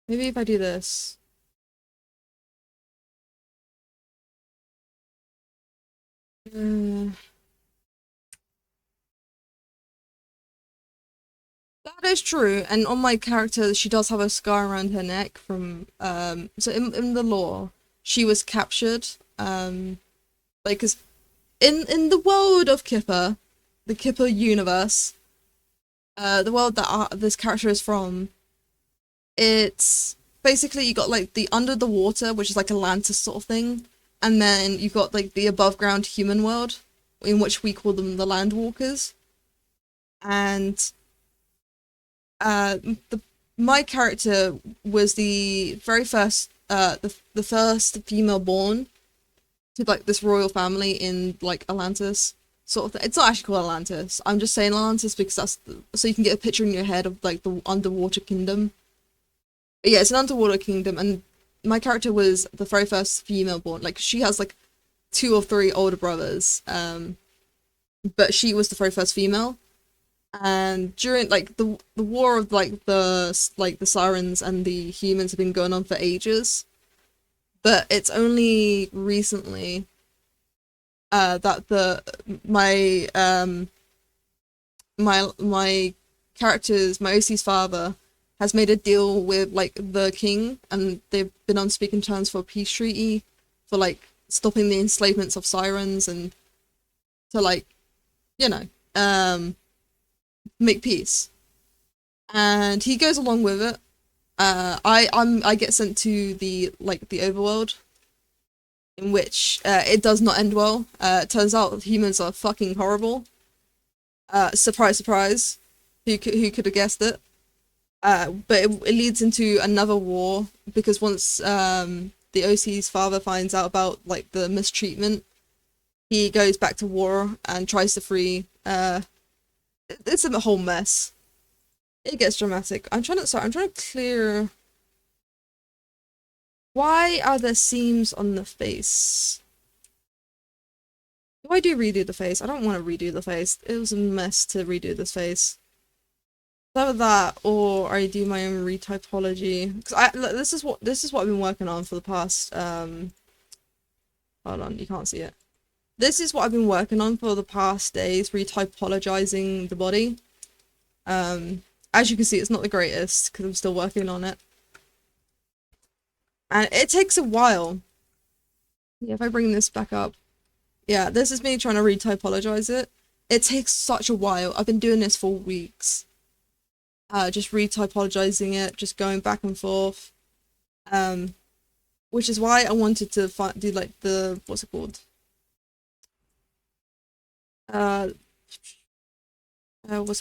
Maybe if I do this. That is true, and on my character, she does have a scar around her neck from, so in the lore, she was captured, like, 'cause in the world of Kipper, the Kipper universe, the world that this character is from, it's basically you got, like, the under the water, which is like Atlantis sort of thing, and then you've got, like, the above ground human world, in which we call them the Landwalkers, and the my character was the very first the first female born to like this royal family in like Atlantis sort of thing. It's not actually called Atlantis. I'm just saying Atlantis because that's so you can get a picture in your head of like the underwater kingdom. But yeah, it's an underwater kingdom, and my character was the very first female born. Like she has like 2 or 3 older brothers, but she was the very first female. And during like the war of like the sirens and the humans have been going on for ages, but it's only recently that my character's my OC's father has made a deal with like the king, and they've been on speaking terms for a peace treaty for like stopping the enslavements of sirens and to like you know make peace. And he goes along with it. I get sent to the overworld, in which it does not end well. It turns out humans are fucking horrible. Surprise, surprise. Who could have guessed it? But it leads into another war because once the OC's father finds out about like the mistreatment, he goes back to war and tries to free. It's a whole mess. It gets dramatic. I'm trying to clear. Why are there seams on the face? Do I redo the face? I don't want to redo the face. It was a mess to redo this face. Either that, or I do my own retypology. Because this is what I've been working on for the past. Hold on, you can't see it. This is what I've been working on for the past days, retypologizing the body. As you can see, it's not the greatest because I'm still working on it. And it takes a while. Yeah, if I bring this back up. Yeah, this is me trying to retypologize it. It takes such a while. I've been doing this for weeks. Just retypologizing it, just going back and forth. Which is why I wanted to do like the, what's it called? What's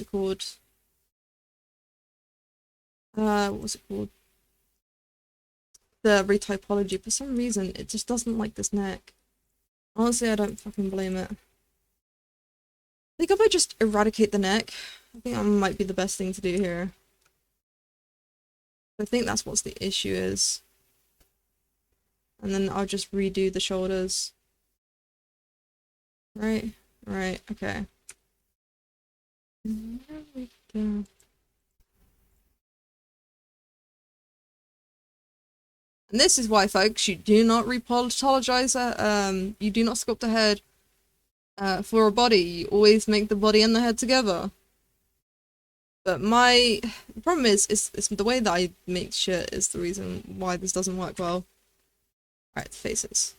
it called? What's it called? The retypology. For some reason, it just doesn't like this neck. Honestly, I don't fucking blame it. I think if I just eradicate the neck, I think that might be the best thing to do here. I think that's what the issue is. And then I'll just redo the shoulders. Right? Right, okay. There we go. And this is why, folks, you do not repologise, you do not sculpt a head for a body. You always make the body and the head together. But my problem is it's the way that I make shit is the reason why this doesn't work well. Alright, faces.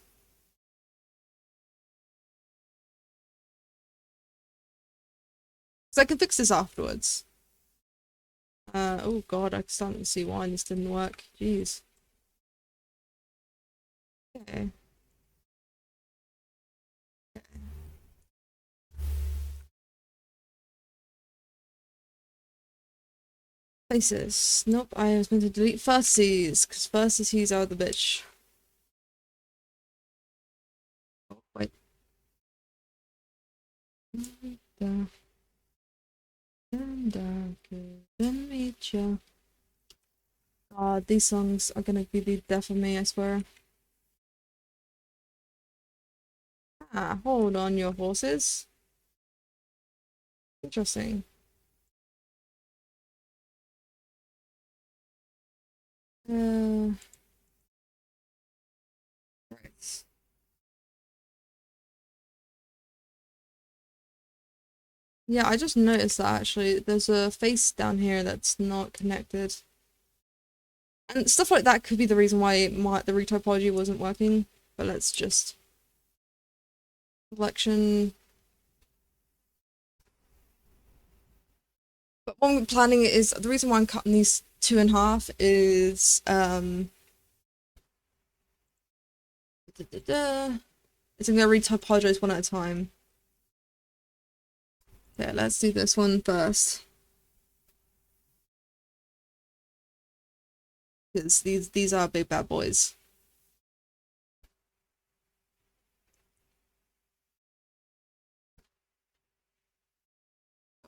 So I can fix this afterwards. Oh god, I'm starting to see why this didn't work. Jeez. Okay. Faces. Nope, I was meant to delete fursies, because fursies are the bitch. Oh, wait. Couldn't meet ya. God, these songs are gonna be the death of me, I swear. Ah, hold on your horses. Interesting. Right. Yeah, I just noticed that actually. There's a face down here that's not connected. And stuff like that could be the reason why the retopology wasn't working. But let's just... Selection... But what I'm planning is... The reason why I'm cutting these 2.5 is... It's gonna retopologize one at a time. Yeah, let's do this one first. Because these are big bad boys.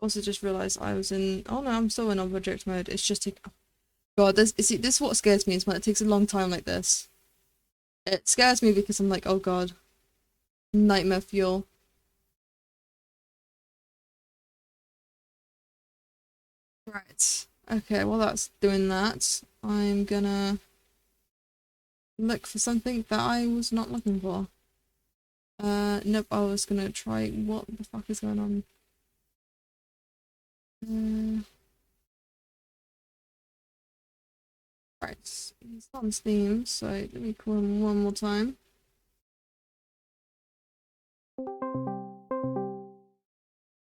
Also just realized I was in... Oh no, I'm still in object mode. It's just... God, this is what scares me is when it takes a long time like this. It scares me because I'm like, oh god. Nightmare fuel. Right. Okay, well that's doing that. I'm gonna look for something that I was not looking for. Nope, I was gonna try... What the fuck is going on? Right, he's on Steam, so let me call him one more time.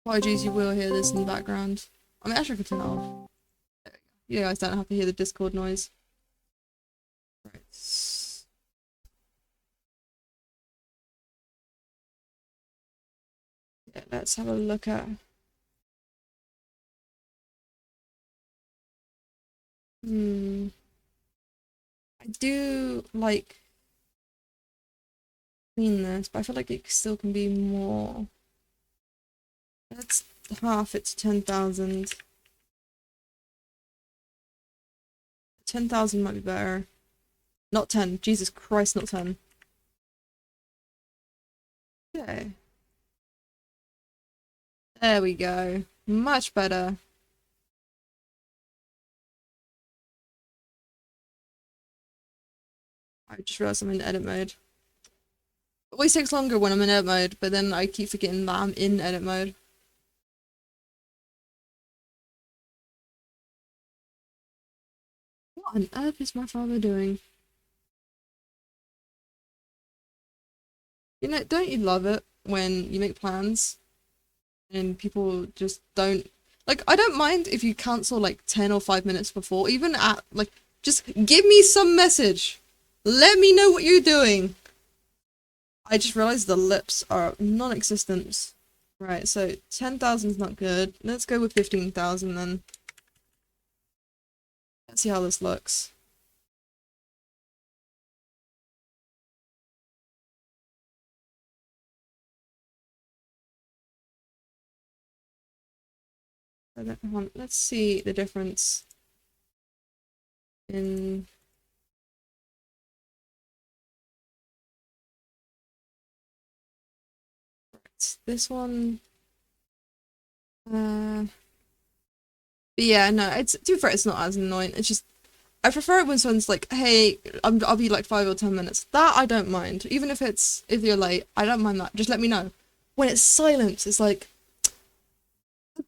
Apologies, you will hear this in the background. I mean, actually, I can turn it off. There we go. You guys don't have to hear the Discord noise. Right. Yeah, let's have a look at... I do like clean this, but I feel like it still can be more. Let's half it to 10,000. 10,000 might be better. Not 10. Jesus Christ, not 10. Okay. There we go. Much better. I just realized I'm in edit mode. It always takes longer when I'm in edit mode, but then I keep forgetting that I'm in edit mode. What on earth is my father doing? You know, don't you love it when you make plans and people just don't... Like, I don't mind if you cancel like 10 or 5 minutes before, even at, like, just give me some message. Let me know what you're doing. I just realized the lips are non-existent. Right, so 10,000 is not good. Let's go with 15,000 then. Let's see how this looks. Let's see the difference in... Right, this one... But yeah, no, to be fair, it's not as annoying. It's just, I prefer it when someone's like, hey, I'll be like 5 or 10 minutes. That I don't mind. Even if you're late, I don't mind that. Just let me know. When it's silence, it's like,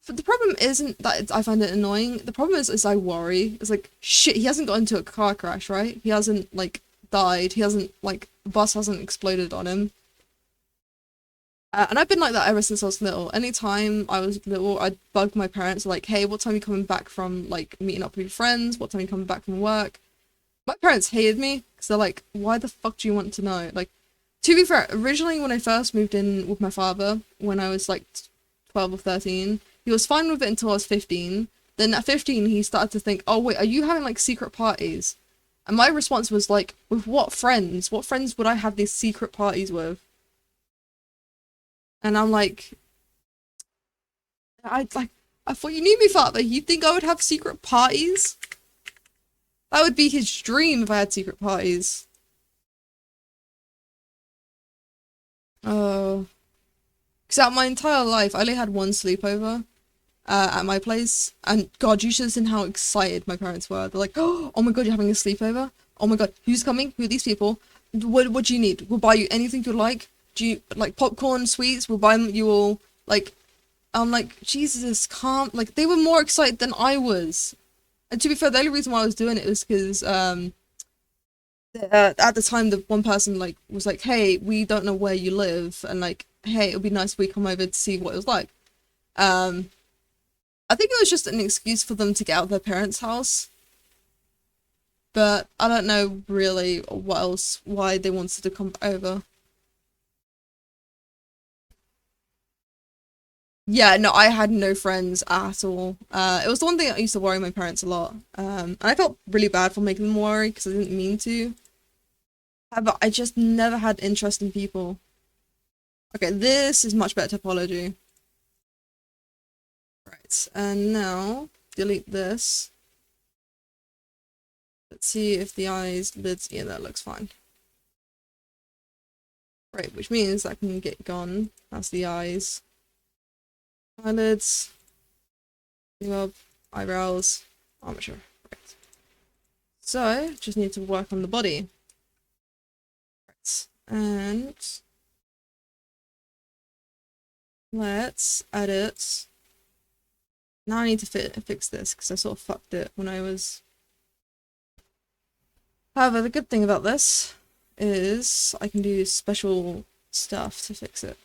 the problem isn't that I find it annoying. The problem is I worry. It's like, shit, he hasn't got into a car crash, right? He hasn't, like, died. He hasn't, like, the bus hasn't exploded on him. And I've been like that ever since I was little. Anytime I was little, I'd bug my parents, like, hey, what time are you coming back from, like, meeting up with your friends? What time are you coming back from work? My parents hated me, because they're like, why the fuck do you want to know? Like, to be fair, originally when I first moved in with my father, when I was, like, 12 or 13, he was fine with it until I was 15. Then at 15, he started to think, oh, wait, are you having, like, secret parties? And my response was, like, with what friends? What friends would I have these secret parties with? And I'm like, I thought you knew me, father. You think I would have secret parties? That would be his dream if I had secret parties. Oh. Because out my entire life, I only had one sleepover at my place. And God, you should have seen how excited my parents were. They're like, oh my God, you're having a sleepover? Oh my God, who's coming? Who are these people? What do you need? We'll buy you anything you like. Do you like popcorn, sweets? We'll buy them you all. Like, I'm like, Jesus, calm. Like, they were more excited than I was. And to be fair, the only reason why I was doing it was because at the time the one person like was like, hey, we don't know where you live, and like, hey, it would be nice if we come over to see what it was like. I think it was just an excuse for them to get out of their parents' house, but I don't know really what else, why they wanted to come over. Yeah, no, I had no friends at all. It was the one thing that used to worry my parents a lot. And I felt really bad for making them worry because I didn't mean to. But I just never had interest in people. Okay, this is much better topology. Right, and now delete this. Let's see if the eyes, lids, yeah, that looks fine. Right, which means that can get gone. That's the eyes. Eyelids. Up, eyebrows. Armature. Right. So, just need to work on the body. Right. And let's edit. Now I need to fix this because I sort of fucked it when I was. However, the good thing about this is I can do special stuff to fix it.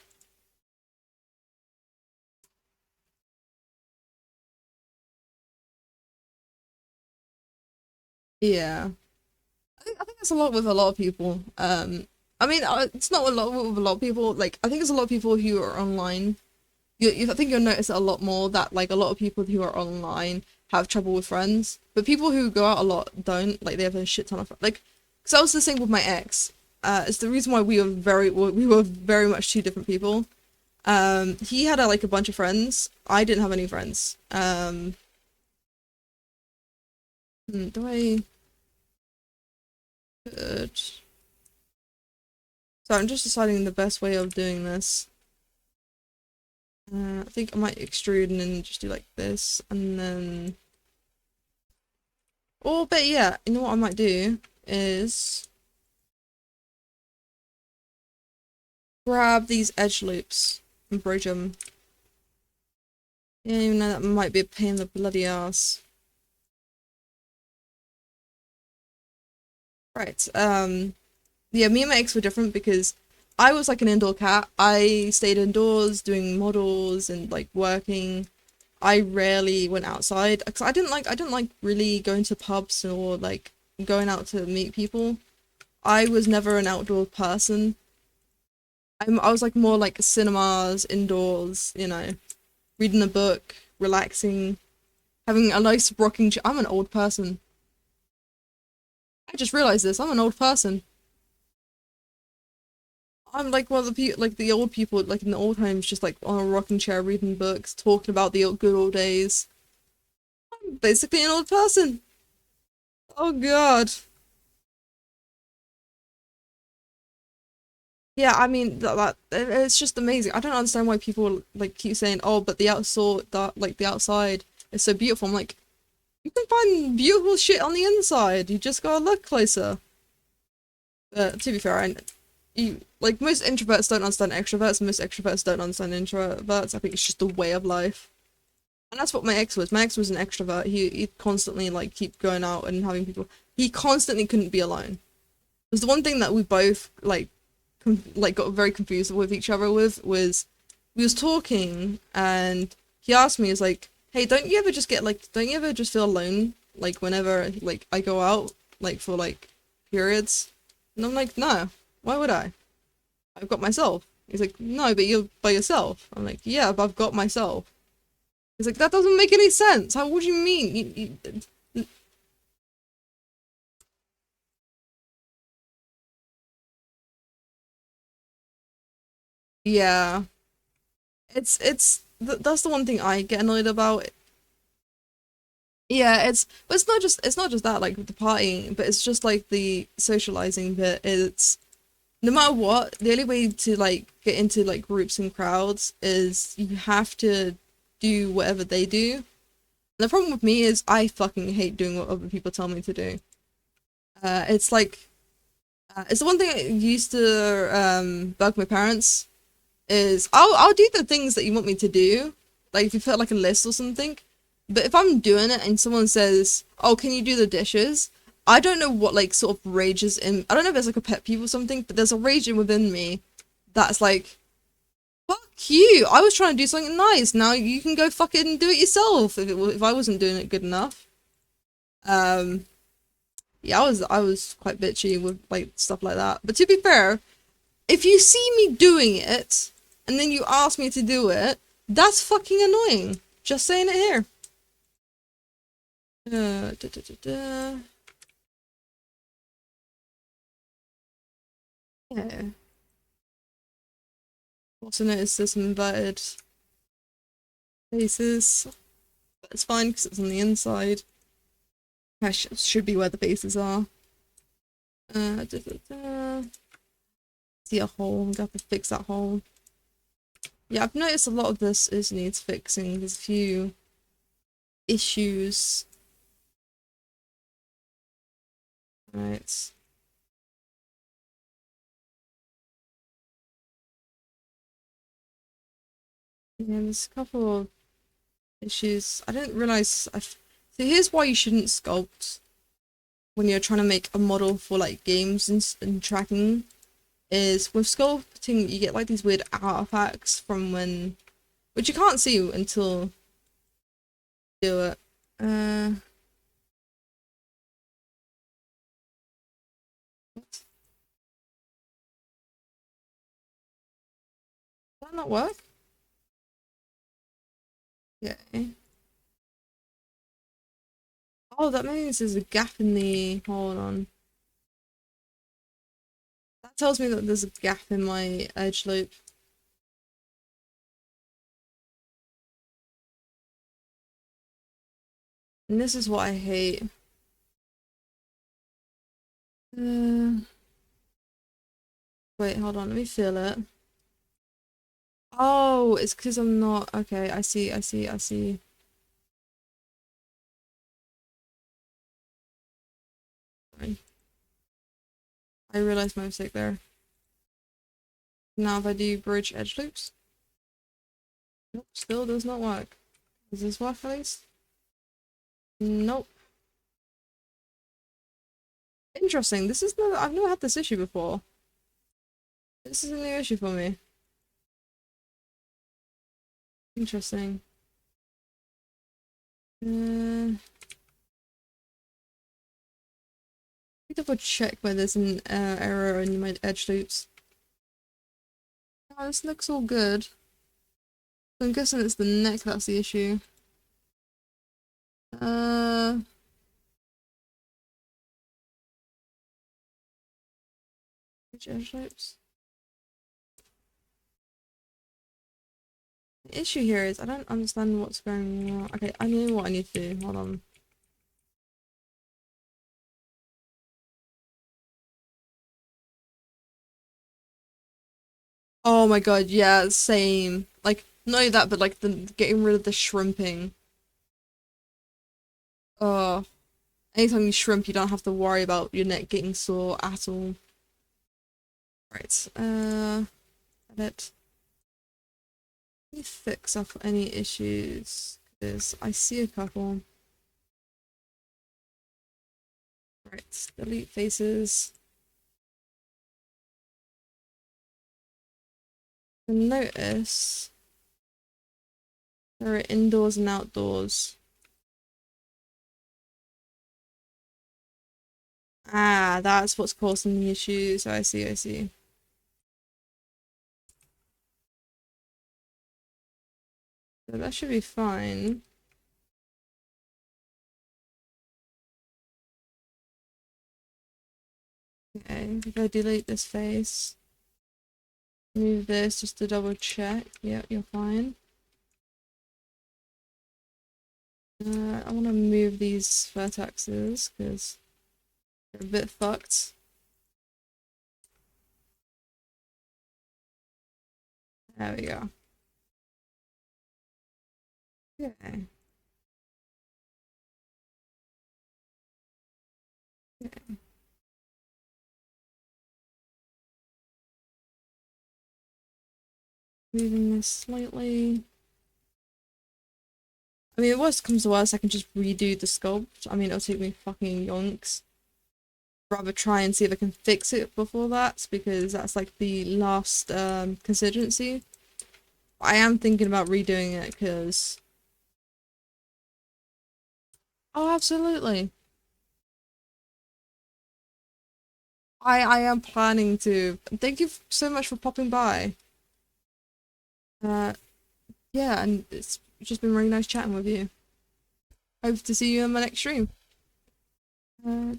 Yeah. I think it's a lot with a lot of people. I mean, it's not a lot with a lot of people. Like, I think there's a lot of people who are online. I think you'll notice it a lot more that, like, a lot of people who are online have trouble with friends. But people who go out a lot don't. Like, they have a shit ton of friends. Like, because I was the same with my ex. It's the reason why we were very much two different people. He had, like, a bunch of friends. I didn't have any friends. Do I... Good. So I'm just deciding the best way of doing this. I think I might extrude and then just do like this, and then... Or, but yeah, you know what I might do is... grab these edge loops and bridge them. Yeah, even though that might be a pain in the bloody ass. Right, yeah, me and my ex were different because I was like an indoor cat. I stayed indoors doing models and like working. I rarely went outside because I didn't like really going to pubs or like going out to meet people. I was never an outdoor person. I was like more like cinemas, indoors, you know, reading a book, relaxing, having a nice rocking chair. I'm an old person. I just realized this. I'm an old person. I'm like one of the people, like the old people, like in the old homes, just like on a rocking chair reading books, talking about the good old days. I'm basically an old person. Oh God. Yeah, I mean it's just amazing. I don't understand why people like keep saying, "Oh, but the outside is so beautiful." I'm like, you can find beautiful shit on the inside. You just gotta look closer. But to be fair, like most introverts don't understand extroverts, and most extroverts don't understand introverts. I think it's just a way of life. And that's what my ex was. My ex was an extrovert. He'd constantly like keep going out and having people. He constantly couldn't be alone. It was the one thing that we both like got very confused with each other with was we was talking and he asked me, "Is like, hey, don't you ever just get like, don't you ever just feel alone like whenever like I go out like for like periods?" And I'm like, "No, why would I? I've got myself." He's like, "No, but you're by yourself." I'm like, "Yeah, but I've got myself." He's like, "That doesn't make any sense. How would you mean?" Yeah, that's the one thing I get annoyed about. Yeah, but it's not just that like the partying, but it's just like the socializing bit. It's no matter what, the only way to like get into like groups and crowds is you have to do whatever they do. And the problem with me is I fucking hate doing what other people tell me to do. It's like it's the one thing I used to bug my parents is I'll do the things that you want me to do, like if you put like a list or something. But if I'm doing it and someone says, "Oh, can you do the dishes?" I don't know what like sort of rages in. I don't know if it's like a pet peeve or something, but there's a rage in within me that's like, "Fuck you! I was trying to do something nice. Now you can go fucking do it yourself." If I wasn't doing it good enough, um, yeah, I was quite bitchy with like stuff like that. But to be fair, if you see me doing it and then you ask me to do it, that's fucking annoying. Just saying it here. Da, da, da, da. Yeah. Also noticed there's some inverted faces. But it's fine because it's on the inside. That should be where the faces are. Da, da, da. See a hole. I'm gonna have to fix that hole. Yeah, I've noticed a lot of this needs fixing. There's a few issues. Right. Yeah, there's a couple of issues. I didn't realize. So here's why you shouldn't sculpt when you're trying to make a model for like games and tracking. Is with sculpting you get like these weird artifacts from when, which you can't see until you do it. What? Does that not work? Yeah. Oh, that means there's a gap in the. Hold on. That tells me that there's a gap in my edge loop. And this is what I hate. Uh, Wait, hold on, let me feel it. Oh, it's because I'm not. Okay, I see, I see, I see. Sorry. I realized my mistake there. Now if I do bridge edge loops. Nope, still does not work. Does this work at least? Nope. Interesting. I've never had this issue before. This is a new issue for me. Interesting. Double check where there's an error in my edge loops. Oh, this looks all good. I'm guessing it's the neck that's the issue. Uh, which edge loops? The issue here is I don't understand what's going on. Okay, I know what I need to do. Hold on. Oh my god, yeah, same. Like, not only that, but like the getting rid of the shrimping. Oh, anytime you shrimp, you don't have to worry about your neck getting sore at all. Right, edit. Let me fix up any issues. I see a couple. Right, delete faces. Notice there are indoors and outdoors. Ah, that's what's causing the issues. I see, I see. So that should be fine. Okay, if I delete this face, move this just to double check. Yep, you're fine. I want to move these vertexes because they're a bit fucked. There we go. Okay. Okay. Moving this slightly. I mean, worst comes to worst, I can just redo the sculpt. I mean, it'll take me fucking yonks. Rather try and see if I can fix it before that, because that's like the last contingency. I am thinking about redoing it because... Oh, absolutely. I am planning to. Thank you so much for popping by. Uh, yeah, and it's just been really nice chatting with you. Hope to see you on my next stream. Uh,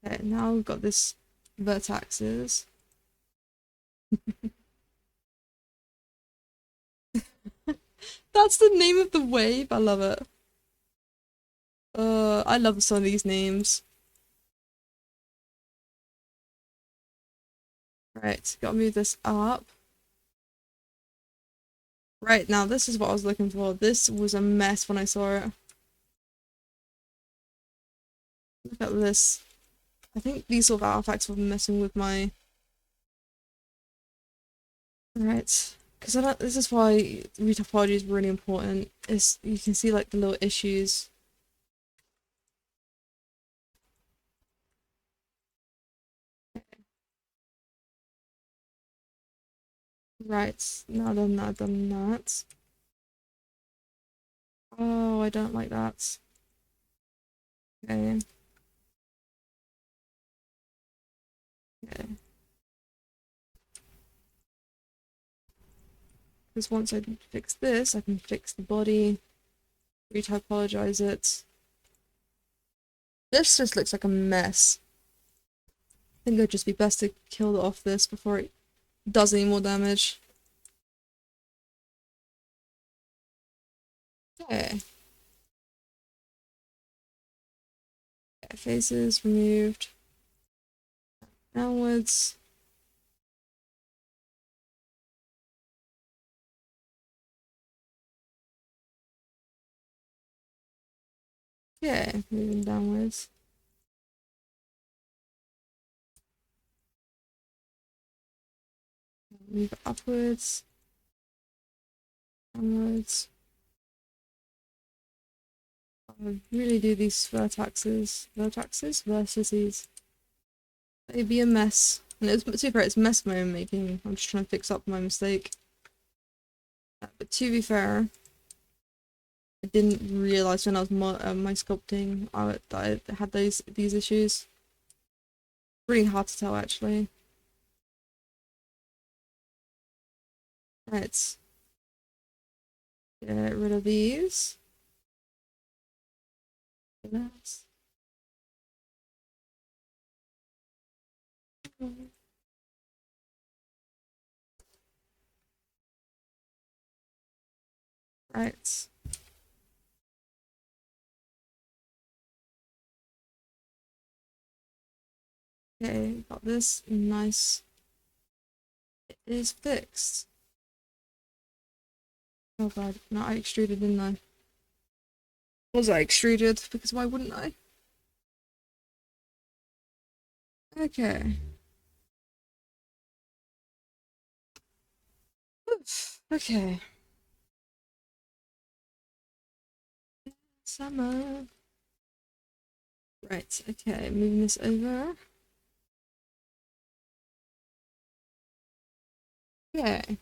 okay, now we've got this vertaxes. That's the name of the wave. I love it. I love some of these names. Right, gotta move this up. Right, now this is what I was looking for. This was a mess when I saw it. Look at this. I think these sort of artifacts were messing with my... Right. Because I don't, this is why retopology is really important. Is you can see like the little issues. Right, now done that, done that. Oh, I don't like that. Okay. Okay. Because once I fix this, I can fix the body, retypologize it. This just looks like a mess. I think it'd just be best to kill off this before it does any more damage. Okay. Okay, faces removed. Downwards. Okay, moving downwards. Move upwards. Downwards. I really do these vertices. They'd be a mess. And it's super, it's mess my own making. I'm just trying to fix up my mistake. But to be fair, I didn't realize when I was my sculpting that I had these issues. Really hard to tell actually. Right. Get rid of these. Relax. Right. Okay, got this. Nice. It is fixed. Oh god, no, I extruded, didn't I? Was I extruded? Because why wouldn't I? Okay. Okay. summer. Right, okay, moving this over. Okay.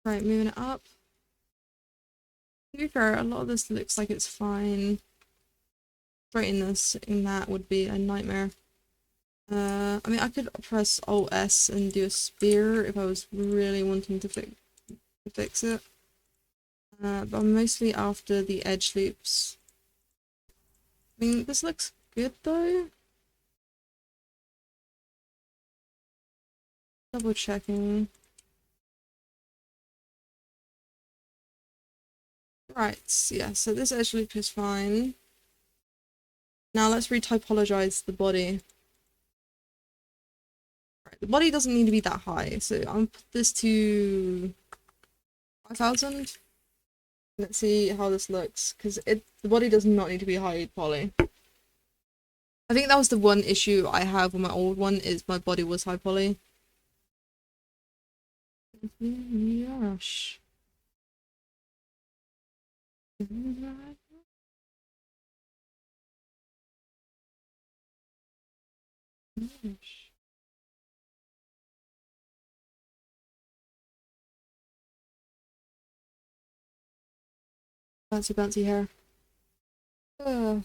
Right, moving it up. To be fair, a lot of this looks like it's fine. Writing this in that would be a nightmare. I mean, I could press Alt S and do a spear if I was really wanting to fix it. But I'm mostly after the edge loops. I mean, this looks good though. Double checking. Right, yeah, so this edge loop is fine. Now let's retypologize the body. Right, the body doesn't need to be that high, so I'm gonna put this to 5,000. Let's see how this looks, because the body does not need to be high poly. I think that was the one issue I have with my old one, is my body was high poly. Gosh. Fancy fancy hair. Right.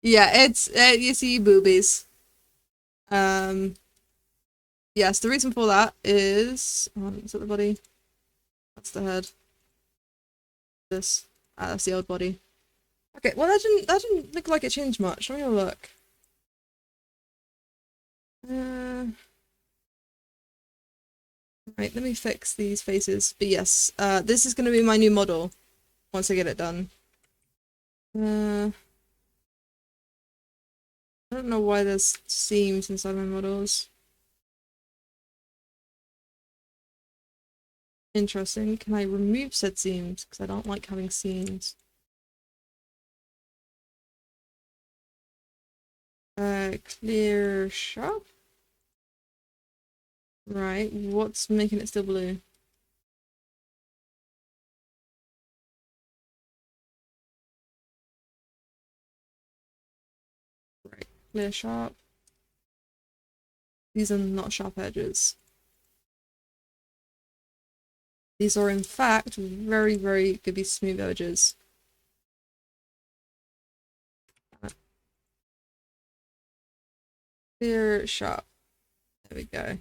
Yeah, it's you see boobies. Yes, the reason for that is is that the body? That's the head. This. That's the old body. Okay, well that didn't look like it changed much. Let me have a look. Right, let me fix these faces. But yes, this is gonna be my new model once I get it done. I don't know why there's seams inside my models. Interesting. Can I remove said seams? Because I don't like having seams. Clear sharp? Right, what's making it still blue? Right, clear sharp. These are not sharp edges. These are in fact very, very could be smooth edges. Clear sharp. There we go.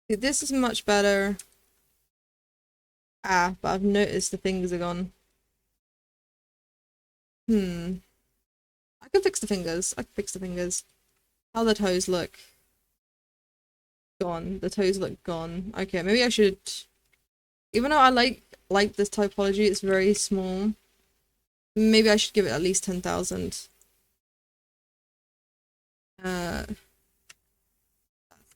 This is much better. But I've noticed the fingers are gone. I can fix the fingers. I can fix the fingers. How the toes look. Gone. The toes look gone. Okay, maybe I should... Even though I like this typology, it's very small. Maybe I should give it at least 10,000. That's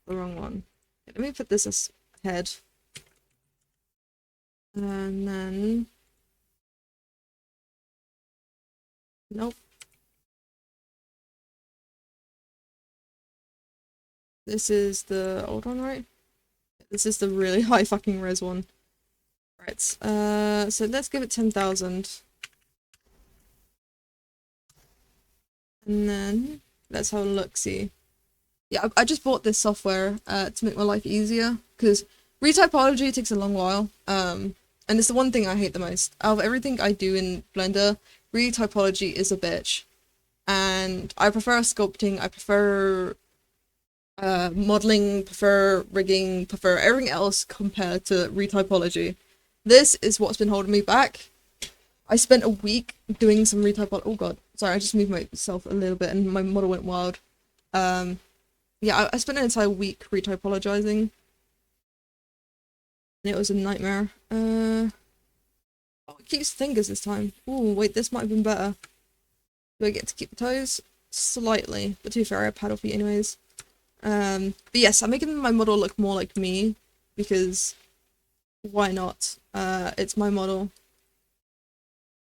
the wrong one. Okay, let me put this as head. And then... Nope. This is the old one, right? This is the really high fucking res one. Right, so let's give it 10,000. And then let's have a look-see. Yeah, I just bought this software to make my life easier, because retypology takes a long while. And it's the one thing I hate the most. Out of everything I do in Blender, retypology is a bitch. And I prefer sculpting, I prefer modeling, prefer rigging, prefer everything else compared to retypology. This is what's been holding me back. I spent a week doing some retypology. Oh god, sorry, I just moved myself a little bit and my model went wild. Yeah, I spent an entire week retypologizing. And it was a nightmare. Oh, it keeps fingers this time. Oh, wait, this might have been better. Do I get to keep the toes? Slightly, but to be fair, I have paddle feet anyways. But yes, I'm making my model look more like me, because why not? It's my model.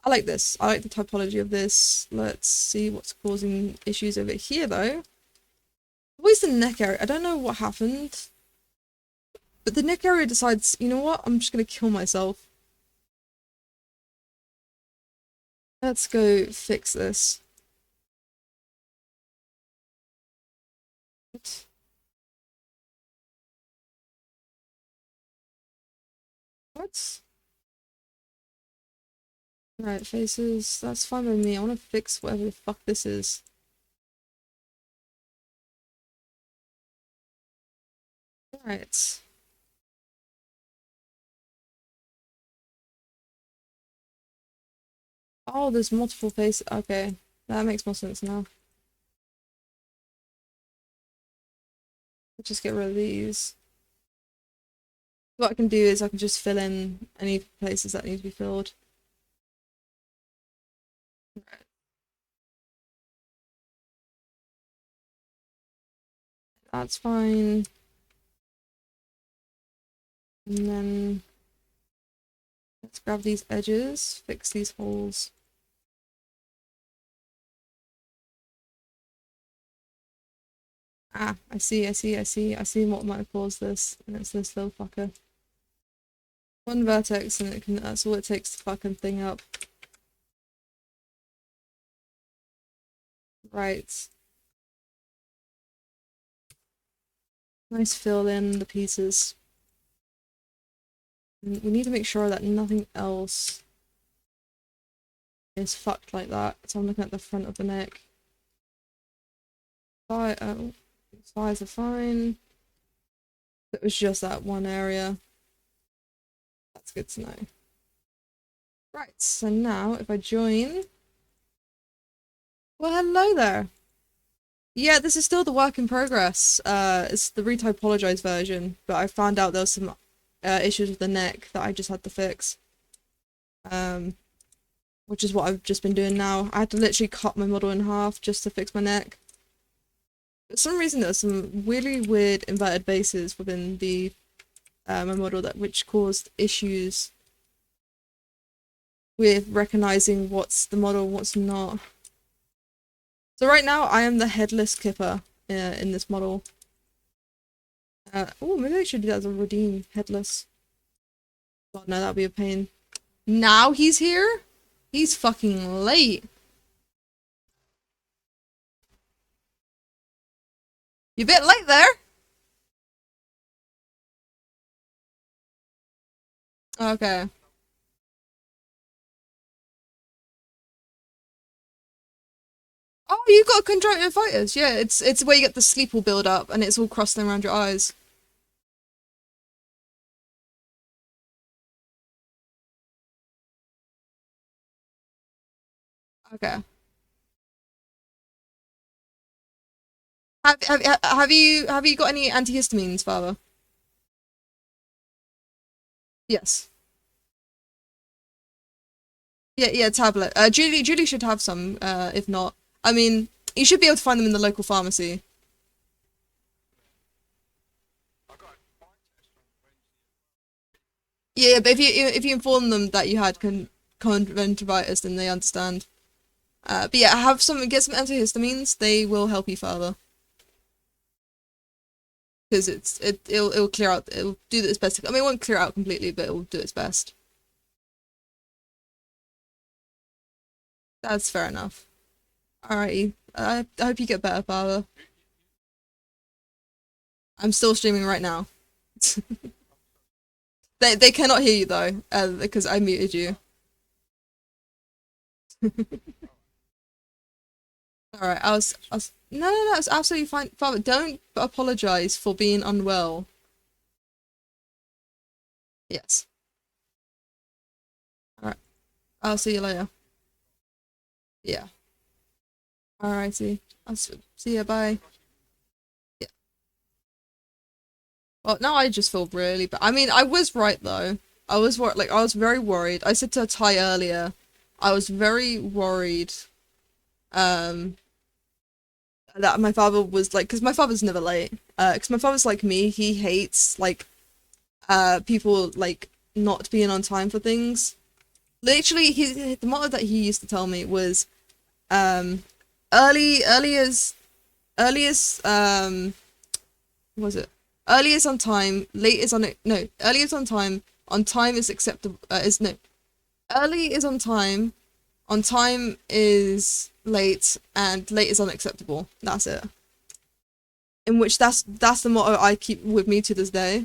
I like this. I like the typology of this. Let's see what's causing issues over here, though. Always the neck area. I don't know what happened, but the neck area decides, you know what? I'm just gonna kill myself. Let's go fix this. What? What? Right, faces. That's fine with me. I want to fix whatever the fuck this is. Right. Oh, there's multiple faces. Okay, that makes more sense now. Let's just get rid of these. What I can do is I can just fill in any places that need to be filled. Right. That's fine. And then let's grab these edges, fix these holes. Ah, I see what might have caused this, and it's this little fucker. One vertex and that's all it takes to fucking thing up. Right. Nice fill in the pieces. And we need to make sure that nothing else is fucked like that. So I'm looking at the front of the neck. Thighs are fine. It was just that one area. That's good to know. Right, so now if I join... Well, hello there! Yeah, this is still the work in progress. It's the retypologized version, but I found out there was some issues with the neck that I just had to fix. Which is what I've just been doing now. I had to literally cut my model in half just to fix my neck. For some reason there's some really weird inverted bases within the my model which caused issues with recognizing what's the model and what's not. So right now I am the headless kipper in this model. Oh, maybe I should do that as a redeem headless. God, no, that'd be a pain. Now he's here? He's fucking late. You a bit late there. Okay. Oh, you got conjunctivitis. Yeah, it's where you get the sleep will build up and it's all crusting around your eyes. Okay. Have you got any antihistamines, Father? Yes. Yeah, tablet. Julie should have some, if not. I mean, you should be able to find them in the local pharmacy. Yeah, but if you inform them that you had conjunctivitis, then they understand. But yeah, get some antihistamines. They will help you further because it'll clear out. It'll do its best. I mean, it won't clear out completely, but it'll do its best. That's fair enough. Alrighty. I hope you get better, father. I'm still streaming right now. They cannot hear you though, because I muted you. Alright, no, it's absolutely fine. Father, don't apologize for being unwell. Yes. Alright, I'll see you later. Yeah. Alrighty. I'll see you, bye. Yeah. Well, now I just feel really bad. I mean, I was right though. I was I was very worried. I said to Ty earlier, I was very worried, um, that my father was like, because my father's never late. Because my father's like me, he hates like people like not being on time for things. Literally, the motto that he used to tell me was, early what was it? Early is on time, late is on it. No, early is on time is acceptable. Is no, early is on time is late, and late is unacceptable. That's it. In which that's the motto I keep with me to this day,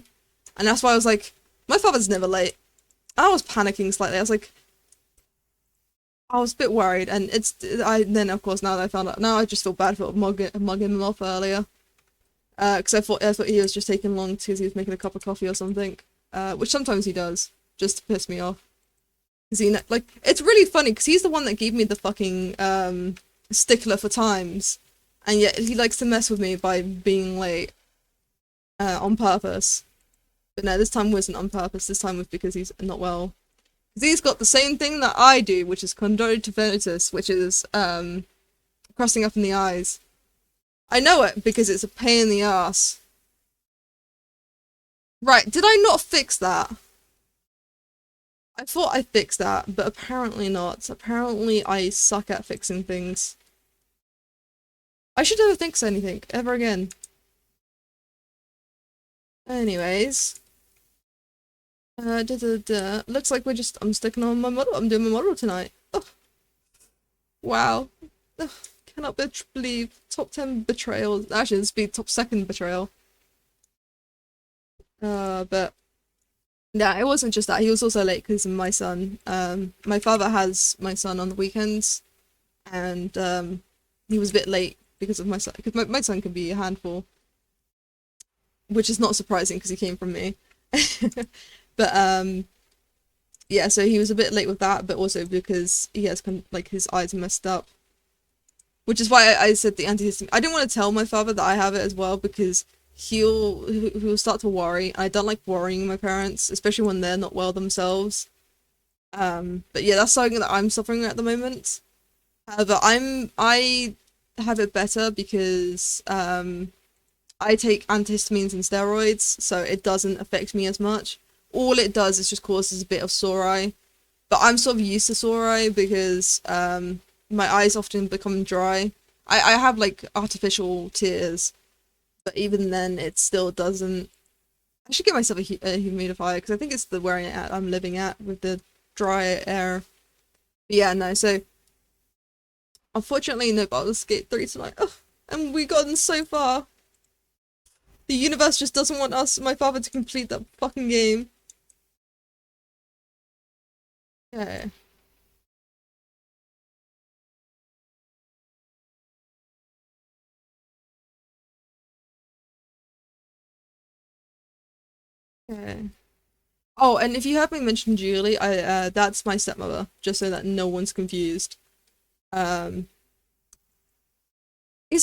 and that's why I was like, my father's never late. I was panicking slightly. I was like, I was a bit worried, and then of course now that I found out, now I just feel bad for mugging him off earlier. Because I thought he was just taking long because he was making a cup of coffee or something. Which sometimes he does, just to piss me off. Cause like, it's really funny because he's the one that gave me the fucking stickler for times, and yet he likes to mess with me by being late, on purpose. But no, this time wasn't on purpose. This time was because he's not well. Because he's got the same thing that I do, which is conjunctivitis, which is crossing up in the eyes. I know it because it's a pain in the ass. Right, did I not fix that? I thought I fixed that, but apparently not. Apparently I suck at fixing things. I should never fix anything, ever again. Anyways. Looks like I'm sticking on my model. I'm doing my model tonight. Oh. Wow. Ugh. Cannot believe top 10 betrayals. Actually, this would be top 2nd betrayal. But yeah, it wasn't just that. He was also late because of my son. My father has my son on the weekends, and he was a bit late because of my son. Because my son can be a handful, which is not surprising because he came from me. But yeah, so he was a bit late with that, but also because he has like his eyes are messed up. Which is why I said the antihistamine. I didn't want to tell my father that I have it as well because he'll start to worry. I don't like worrying my parents, especially when they're not well themselves. But yeah, that's something that I'm suffering at the moment. However, I have it better because I take antihistamines and steroids, so it doesn't affect me as much. All it does is just causes a bit of sore eye. But I'm sort of used to sore eye because my eyes often become dry. I have like artificial tears, but even then it still doesn't. I should get myself a humidifier because I think it's the where I'm living at with the dry air. But yeah, no, so unfortunately no Baldur's Gate 3 tonight. Ugh, and we gotten so far. The universe just doesn't want my father to complete that fucking game. Okay. Okay. Oh, and if you heard me mention Julie, that's my stepmother, just so that no one's confused. Is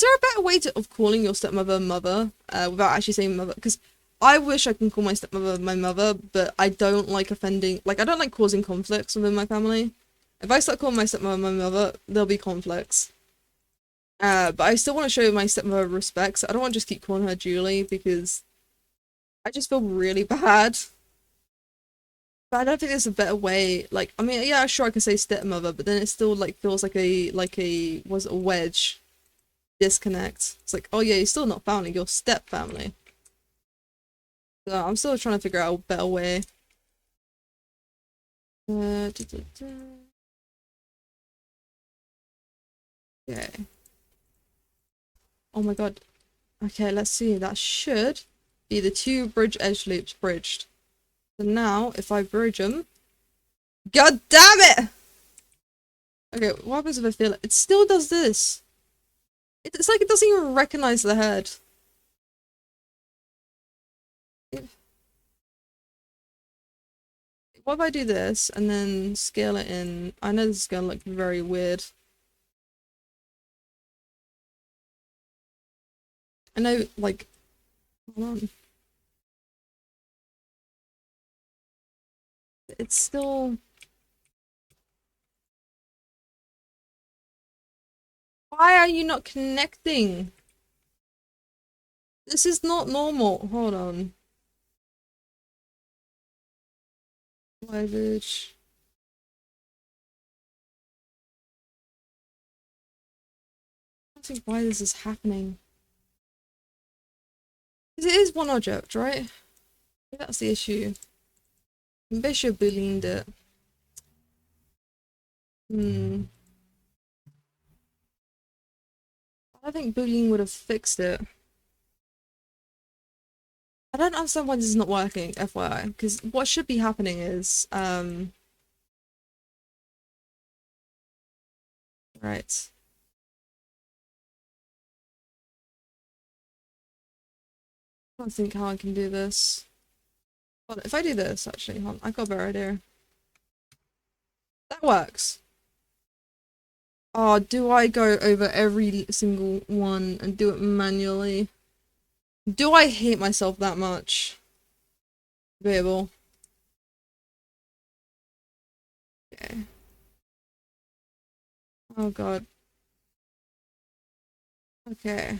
there a better way of calling your stepmother mother, without actually saying mother? Because I wish I can call my stepmother my mother, but I don't like offending, like, I don't like causing conflicts within my family. If I start calling my stepmother my mother, there'll be conflicts. But I still want to show my stepmother respect, so I don't want to just keep calling her Julie, because I just feel really bad. But I don't think there's a better way. Like, I mean, yeah, sure, I can say stepmother, but then it still like feels like a was a wedge disconnect. It's like, oh yeah, you're still not family, you're step family. So I'm still trying to figure out a better way. Okay. Oh my god. Okay, let's see. That should be the 2 bridge edge loops bridged. So now, if I bridge them... God damn it! Okay, what happens if I feel it? It still does this. It's like it doesn't even recognize the head. What if I do this and then scale it in? I know this is gonna look very weird. I know, like, hold on. It's still... Why are you not connecting? This is not normal. Hold on. Language. I don't think why this is happening. Because it is one object, right? That's the issue. Maybe I should have booleaned it. I think boolean would have fixed it. I don't understand why this is not working, FYI, because what should be happening is, right. I don't think how I can do this. Well, if I do this, actually, hold on, I got a better idea. That works. Oh, do I go over every single one and do it manually? Do I hate myself that much? Debatable. Okay. Oh god. Okay.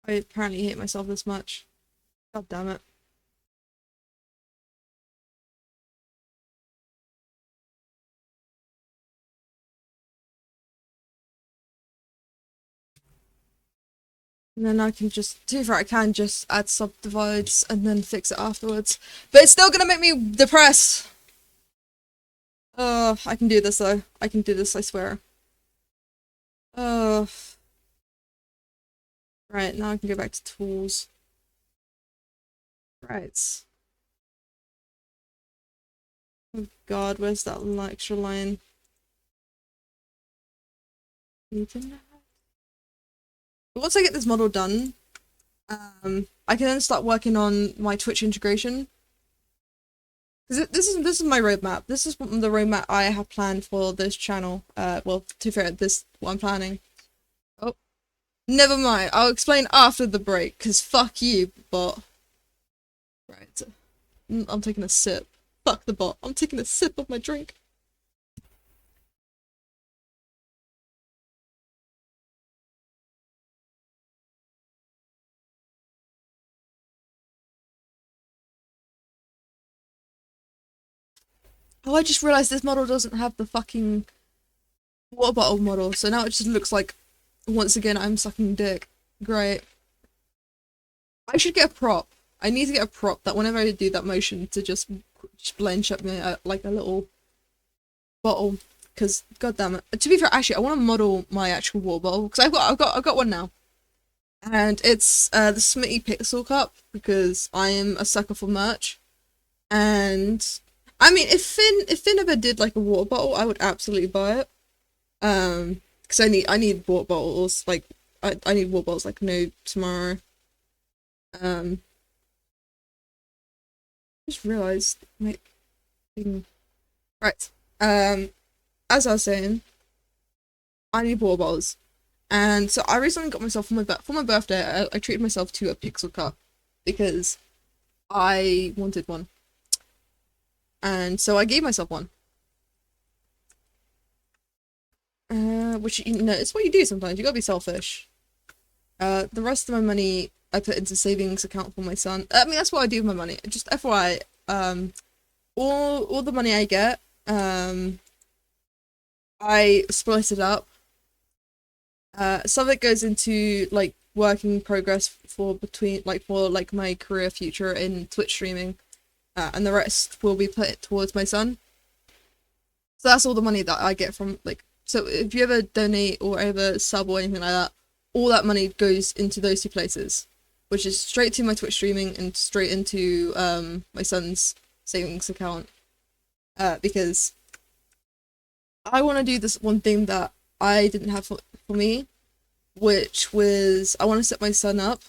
I apparently hate myself this much. God damn it. And then I can just, to be fair, I can just add subdivides and then fix it afterwards. But it's still gonna make me depressed! I can do this though. I can do this, I swear. Right, now I can go back to tools. Right. Oh god, where's that extra line? Once I get this model done, I can then start working on my Twitch integration. Because this is my roadmap. This is the roadmap I have planned for this channel. Well, to be fair, this what I'm planning. Oh, never mind. I'll explain after the break. Cause fuck you, bot. Right, I'm taking a sip. Fuck the bot. I'm taking a sip of my drink. Oh, I just realized this model doesn't have the fucking water bottle model, so now it just looks like, once again, I'm sucking dick. Great. I should get a prop. I need to get a prop that whenever I do that motion to just blend up me like a little bottle. Because, god damn it. To be fair, actually, I want to model my actual water bottle, because I've got one now. And it's the Smitty Pixel Cup, because I am a sucker for merch. And I mean, if Finn ever did like a water bottle, I would absolutely buy it. Because I need water bottles, like I need water bottles like no tomorrow. Just realized like right. As I was saying, I need water bottles. And so I recently got myself for my birthday, I treated myself to a Pixel Cup because I wanted one. And so I gave myself one. Which, you know, it's what you do sometimes. You gotta be selfish. The rest of my money I put into savings account for my son. I mean, that's what I do with my money. Just FYI, all the money I get, I split it up. Some of it goes into like work in progress for my career future in Twitch streaming, and the rest will be put towards my son. So that's all the money that I get from like. So if you ever donate or ever sub or anything like that, all that money goes into those two places, which is straight to my Twitch streaming and straight into my son's savings account, because I want to do this one thing that I didn't have for me, which was I want to set my son up,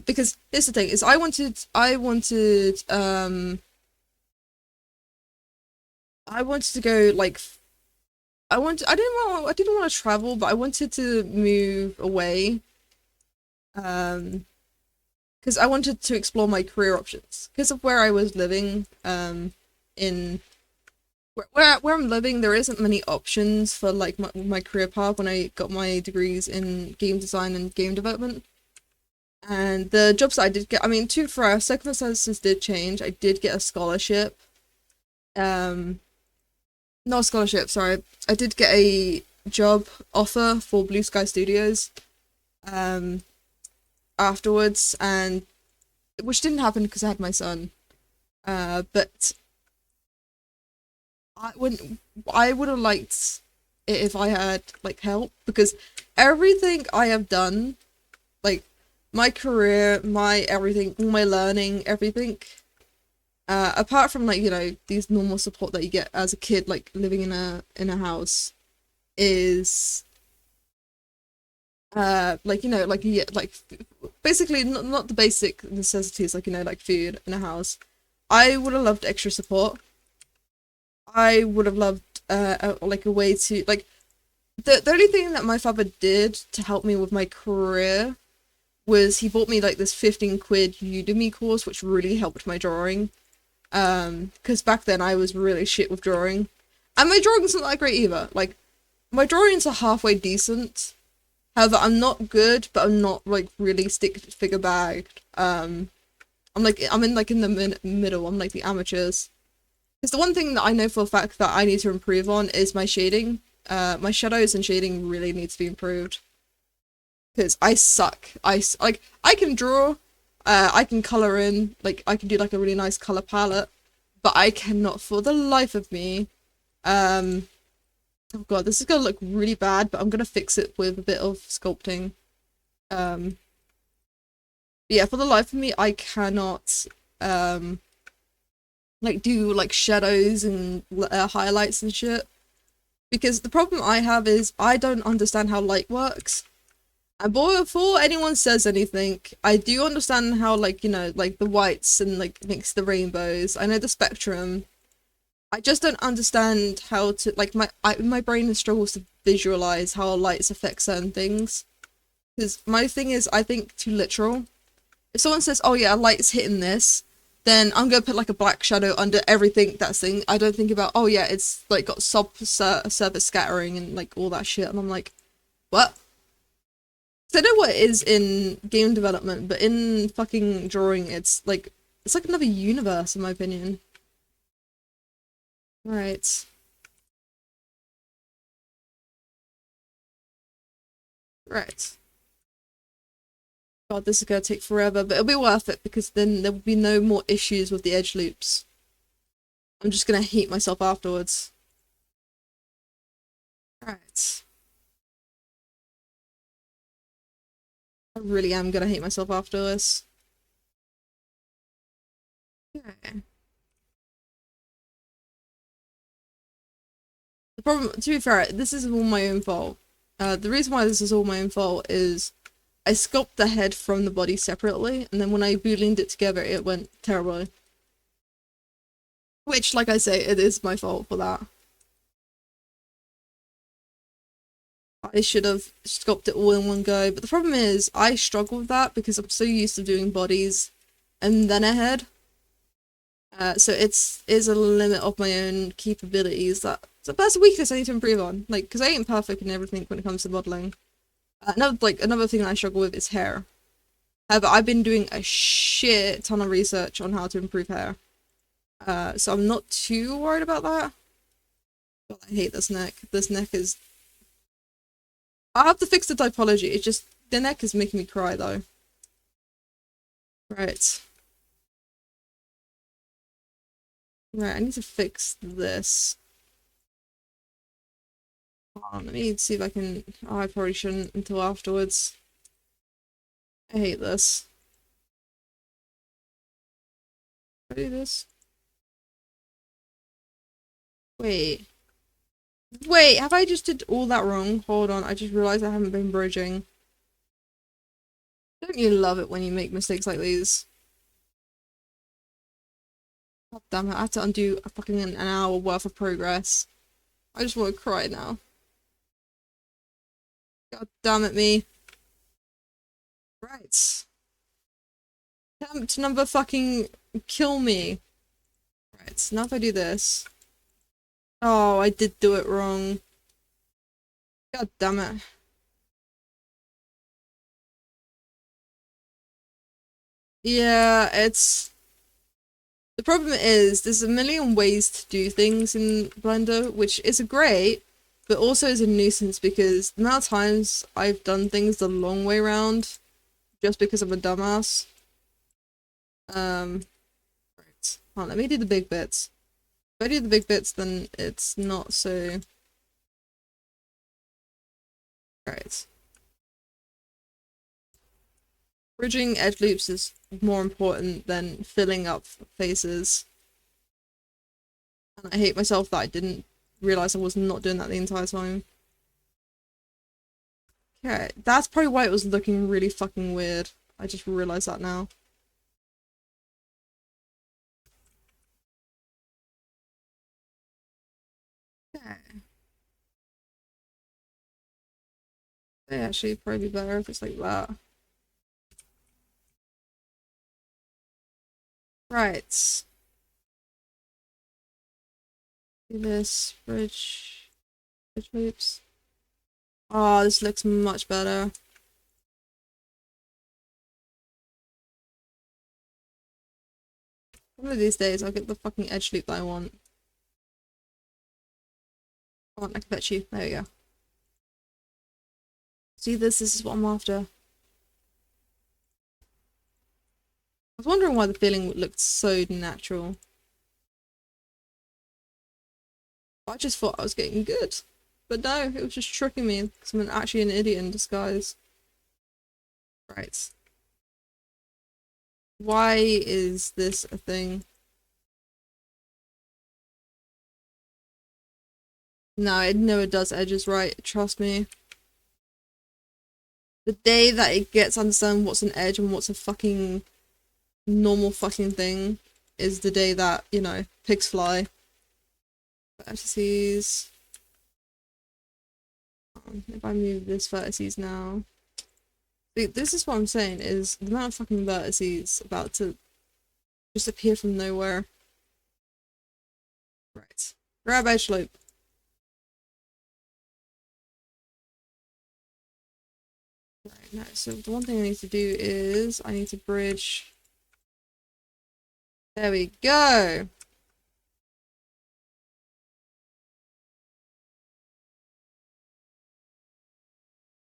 because here's the thing is I wanted to go like I didn't want to travel, but I wanted to move away, because I wanted to explore my career options because of where I was living, in where I'm living, there isn't many options for like my career path when I got my degrees in game design and game development. And the jobs that I did get, I mean, to for our circumstances did change. I did get a scholarship. Um, Not a scholarship, sorry. I did get a job offer for Blue Sky Studios. Um, Afterwards, and which didn't happen because I had my son. But I would have liked it if I had like help, because everything I have done, like my career, my everything, all my learning, everything, apart from like, you know, these normal support that you get as a kid, like living in a house, is like, you know, like you get like basically not the basic necessities, like, you know, like food in a house. I would have loved extra support. I would have loved like a way to like the only thing that my father did to help me with my career was he bought me like this 15 quid Udemy course, which really helped my drawing. Because back then I was really shit with drawing, and my drawing's not that great either. Like my drawings are halfway decent. However, I'm not good, but I'm not like really stick figure bagged. I'm in like in the middle. I'm like the amateurs. Because the one thing that I know for a fact that I need to improve on is my shading. My shadows and shading really needs to be improved. Because I suck. Like I can draw, I can color in, like I can do like a really nice color palette, but I cannot for the life of me. Um, oh god, this is gonna look really bad, but I'm gonna fix it with a bit of sculpting. Um, yeah, for the life of me, I cannot like do like shadows and highlights and shit. Because the problem I have is I don't understand how light works. And before anyone says anything, I do understand how, like, you know, like the whites and like mix the rainbows. I know the spectrum. I just don't understand how to like my brain struggles to visualize how lights affect certain things. Because my thing is, I think too literal. If someone says, "Oh yeah, a light's hitting this," then I'm gonna put like a black shadow under everything that's thing. I don't think about, oh yeah, it's like got surface scattering and like all that shit, and I'm like, what? So I know what it is in game development, but in fucking drawing, it's like another universe, in my opinion. Right. Right. God, this is gonna take forever, but it'll be worth it because then there will be no more issues with the edge loops. I'm just gonna hate myself afterwards. Right. I really am gonna hate myself after this. Okay. The problem, to be fair, this is all my own fault. The reason why this is all my own fault is I sculpted the head from the body separately, and then when I booleaned it together, it went terribly. Which, like I say, it is my fault for that. I should have sculpted it all in one go, but the problem is, I struggle with that because I'm so used to doing bodies and then a head. So it's is a limit of my own capabilities that's a weakness I need to improve on. Like, because I ain't perfect in everything when it comes to modeling. Another thing that I struggle with is hair. However, I've been doing a shit ton of research on how to improve hair. So I'm not too worried about that. God, I hate this neck. This neck is... I have to fix the typology. It's just... The neck is making me cry, though. Right. Right, I need to fix this. Hold on, let me see if I can... Oh, I probably shouldn't until afterwards. I hate this. Can I do this? Wait. Wait, have I just did all that wrong? Hold on, I just realized I haven't been bridging. Don't you love it when you make mistakes like these? God damn it, I have to undo a fucking an hour worth of progress. I just want to cry now. God damn it, me. Right. Attempt number fucking kill me. Right, now if I do this. Oh, I did do it wrong. God damn it. Yeah, it's the problem is there's a million ways to do things in Blender, which is great, but also is a nuisance because the amount of times I've done things the long way around just because I'm a dumbass. Right. Hold on, let me do the big bits. If I do the big bits, then it's not so. Right. Bridging edge loops is more important than filling up faces. And I hate myself that I didn't realize I was not doing that the entire time. Okay, that's probably why it was looking really fucking weird. I just realized that now. Okay. They actually probably be better if it's like that. Right. Do this bridge loops. Oh, this looks much better. One of these days I'll get the fucking edge loop that I want. Come on, I can bet you. There we go. See this? This is what I'm after. I was wondering why the feeling looked so natural. I just thought I was getting good. But no, it was just tricking me because I'm actually an idiot in disguise. Right. Why is this a thing? No, it never does edges right, trust me. The day that it gets understand what's an edge and what's a fucking normal fucking thing is the day that, you know, pigs fly. Vertices. If I move this vertices now. See, this is what I'm saying, is the amount of fucking vertices about to just appear from nowhere. Right. Grab edge loop. Right, no, so the one thing I need to do is I need to bridge. There we go.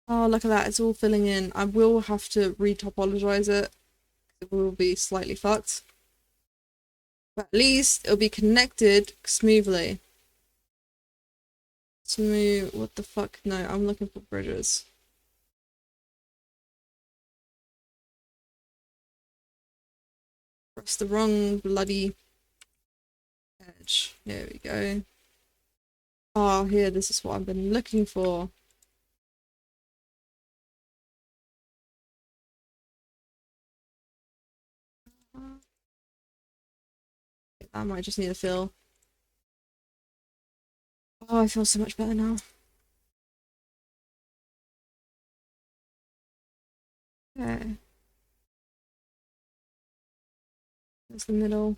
Oh, look at that. It's all filling in. I will have to re-topologize it. It will be slightly fucked. But at least it'll be connected smoothly. Smooth. What the fuck? No, I'm looking for bridges. Press the wrong bloody edge. There we go. Oh, here. This is what I've been looking for. That might just need a fill. Oh, I feel so much better now. Okay. That's the middle.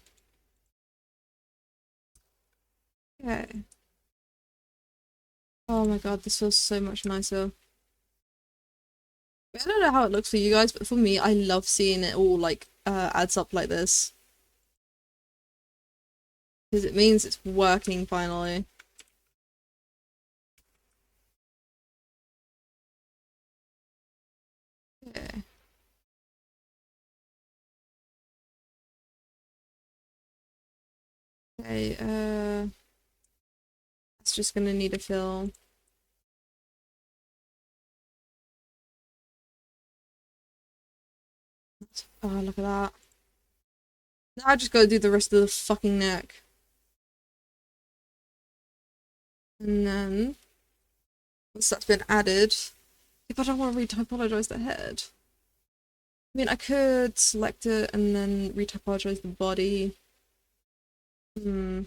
Okay. Oh my god, this feels so much nicer. I don't know how it looks for you guys, but for me, I love seeing it all like adds up like this. Because it means it's working finally. Okay. Okay, it's just gonna need a fill. Oh, look at that. Now I just gotta do the rest of the fucking neck. And then, once that's been added, if I don't want to re-typologize the head. I mean, I could select it and then re-typologize the body. If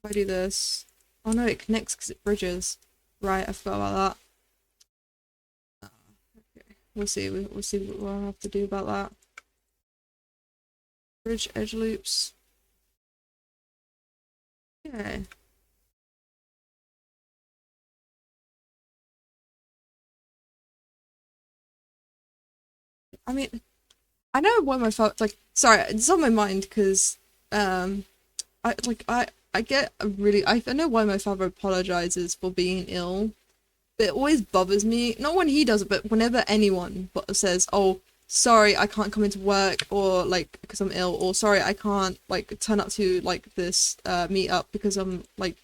I do this. Oh no, it connects because it bridges. Right, I forgot about that. Okay, we'll see. We'll see what we'll have to do about that. Bridge edge loops. Okay. I mean, I know why my father, like, sorry, it's on my mind because, um, I get a really, I know why my father apologizes for being ill, but it always bothers me, not when he does it, but whenever anyone says, oh, sorry, I can't come into work, or, like, because I'm ill, or sorry, I can't, like, turn up to, like, this, meet up because I'm, like,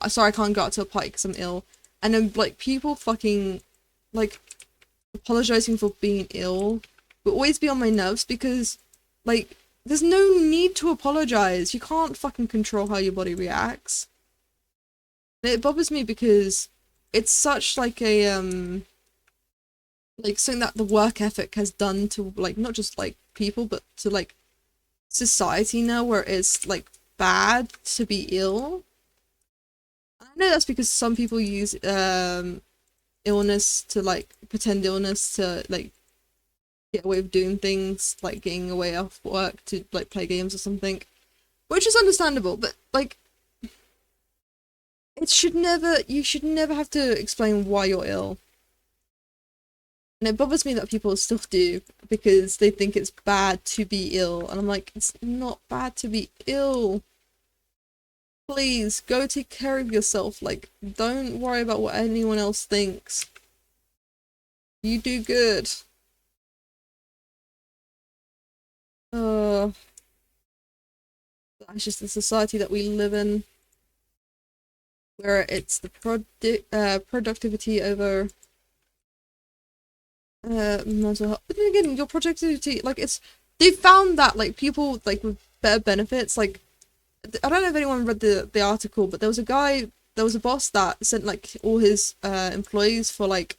sorry, I can't go out to a party because I'm ill, and then, like, people fucking, like, apologizing for being ill will always be on my nerves because, like, there's no need to apologize. You can't fucking control how your body reacts. And it bothers me because it's such like a like something that the work ethic has done to, like, not just like people but to, like, society now, where it's like bad to be ill. I know that's because some people use illness to, like, pretend illness to, like, get away with doing things, like getting away off work to, like, play games or something, which is understandable, but, like, you should never have to explain why you're ill. And it bothers me that people still do because they think it's bad to be ill, and I'm like, it's not bad to be ill. Please go take care of yourself. Like, don't worry about what anyone else thinks. You do good. Uh, that's just the society that we live in, where it's the productivity over mental health. But then again, your productivity, like, it's, they found that, like, people, like, with better benefits, like, I don't know if anyone read the article, but there was a boss that sent, like, all his employees for, like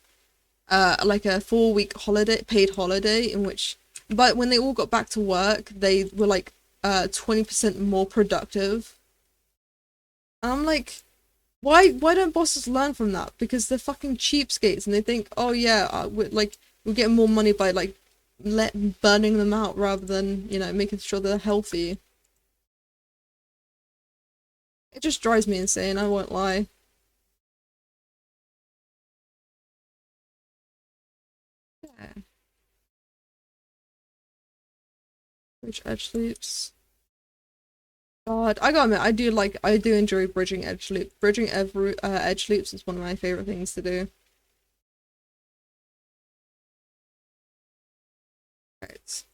a 4 week holiday, paid holiday, in which, but when they all got back to work, they were, like, 20% more productive. And I'm like, why don't bosses learn from that? Because they're fucking cheapskates and they think, oh yeah, we're getting more money by, like, burning them out rather than, you know, making sure they're healthy. It just drives me insane, I won't lie. Yeah. Bridge edge loops. God, I gotta admit, I do enjoy bridging edge loop. Bridging every edge loops is one of my favorite things to do. Right.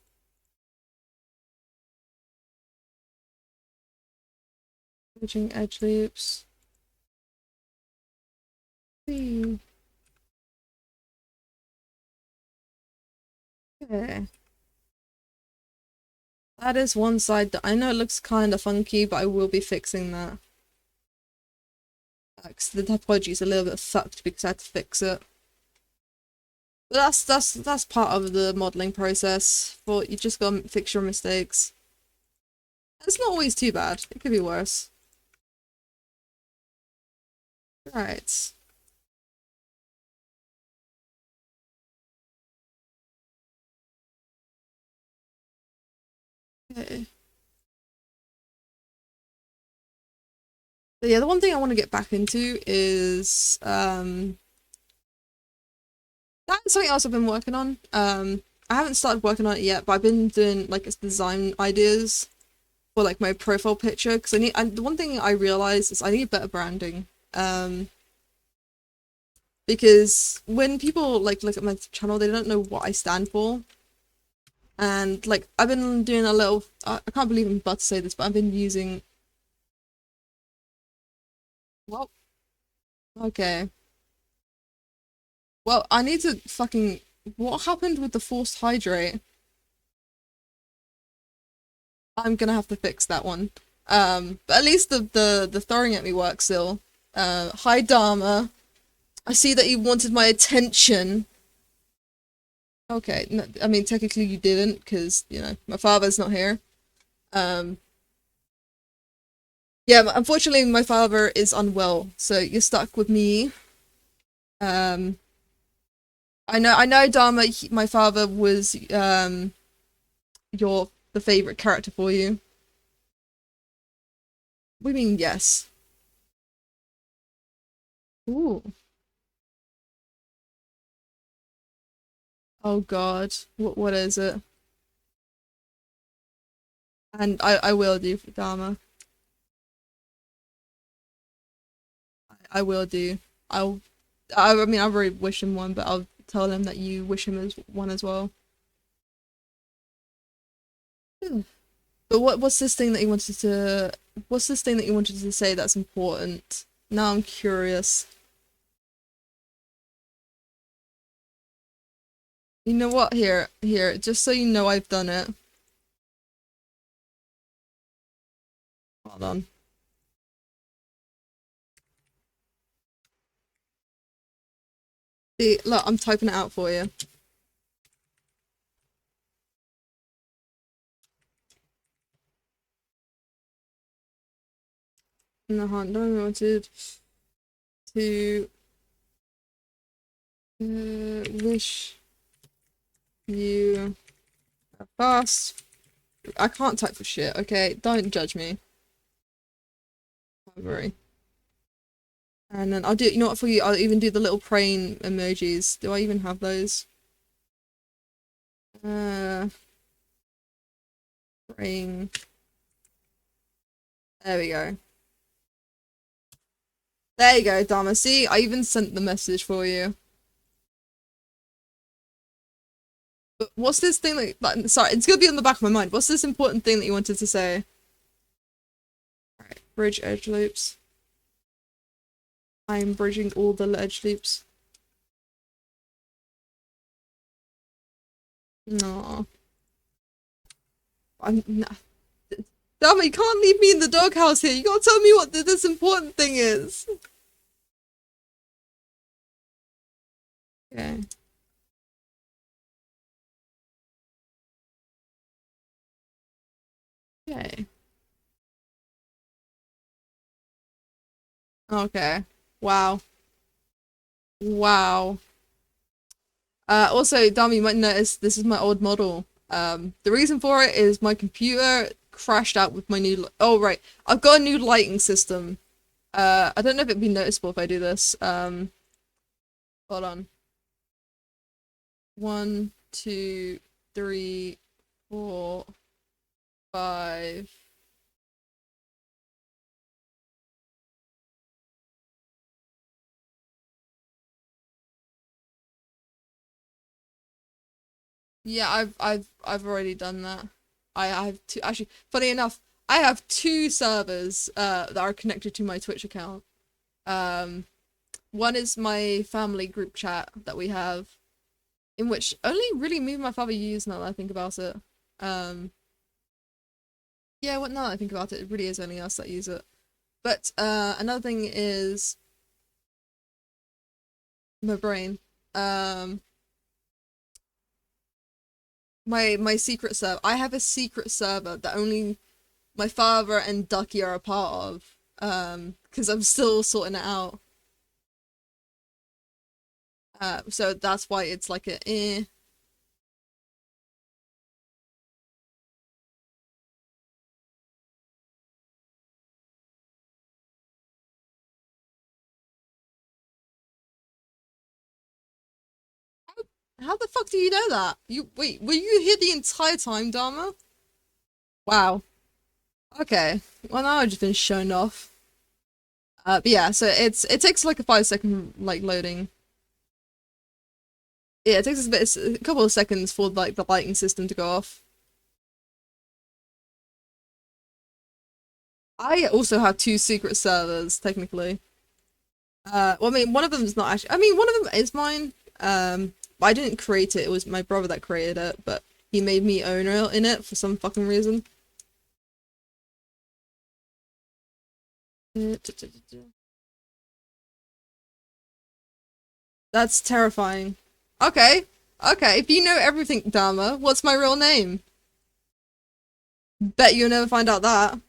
Bridging edge loops. Hmm. Okay. That is one side that I know looks kind of funky, but I will be fixing that. 'Cause the topology is a little bit fucked because I had to fix it. But that's part of the modeling process. For you just gotta fix your mistakes. It's not always too bad. It could be worse. Right. Okay. But yeah, the one thing I want to get back into is that's something else I've been working on. I haven't started working on it yet, but I've been doing, like, design ideas for, like, my profile picture, because the one thing I realized is I need better branding. Because when people, like, look at my channel, they don't know what I stand for. And, like, I've been doing a little, I can't believe I'm about to say this, but I've been using, well, okay. Well, I need to fucking, what happened with the forced hydrate? I'm gonna have to fix that one. But at least the throwing at me works still. Hi Dharma. I see that you wanted my attention. Okay, no, I mean, technically you didn't, because, you know, my father's not here. Um, yeah, unfortunately my father is unwell, so you're stuck with me. Um, I know Dharma, my father was, the favorite character for you. We mean yes. Ooh. Oh God. What is it? And I will do, Dharma. I will do. I mean, I've already wished him one, but I'll tell him that you wish him as one as well. But what's this thing that you wanted to? What's this thing that you wanted to say that's important? Now I'm curious. You know what? Here, just so you know I've done it. Hold on. See, look, I'm typing it out for you. No, I wanted to wish you a fast. I can't type for shit, okay? Don't judge me. Don't worry. And then I'll do, you know what, for you, I'll even do the little praying emojis. Do I even have those? Praying. There we go. There you go, Dharma. See, I even sent the message for you. But what's this thing that, sorry, it's gonna be on the back of my mind. What's this important thing that you wanted to say? Alright, bridge edge loops. I'm bridging all the edge loops. No. Nah. Dharma, you can't leave me in the doghouse here. You gotta tell me what this important thing is. Okay. Okay. Okay. Wow. Wow. Also, Dami, you might notice this is my old model. The reason for it is my computer crashed out with my new. Oh, right. I've got a new lighting system. I don't know if it'd be noticeable if I do this. Hold on. 1, 2, 3, 4, 5. Yeah, I've already done that. I have two, actually, funny enough, I have two servers that are connected to my Twitch account. One is my family group chat that we have, in which only really me and my father use now that I think about it. Yeah, well, now that I think about it, it really is only us that use it. But another thing is my brain. My secret server. I have a secret server that only my father and Ducky are a part of. Because I'm still sorting it out. So that's why it's like a eh. How the fuck do you know that? Wait, were you here the entire time, Dharma? Wow. Okay. Well, now I've just been shown off. But yeah, so it takes like a 5-second like loading. Yeah, it takes a couple of seconds for like the lighting system to go off. I also have two secret servers, technically. Well, I mean, one of them is not actually. I mean, one of them is mine. I didn't create it. It was my brother that created it, but he made me owner in it for some fucking reason. That's terrifying. Okay, okay. If you know everything, Dharma, what's my real name? Bet you'll never find out that.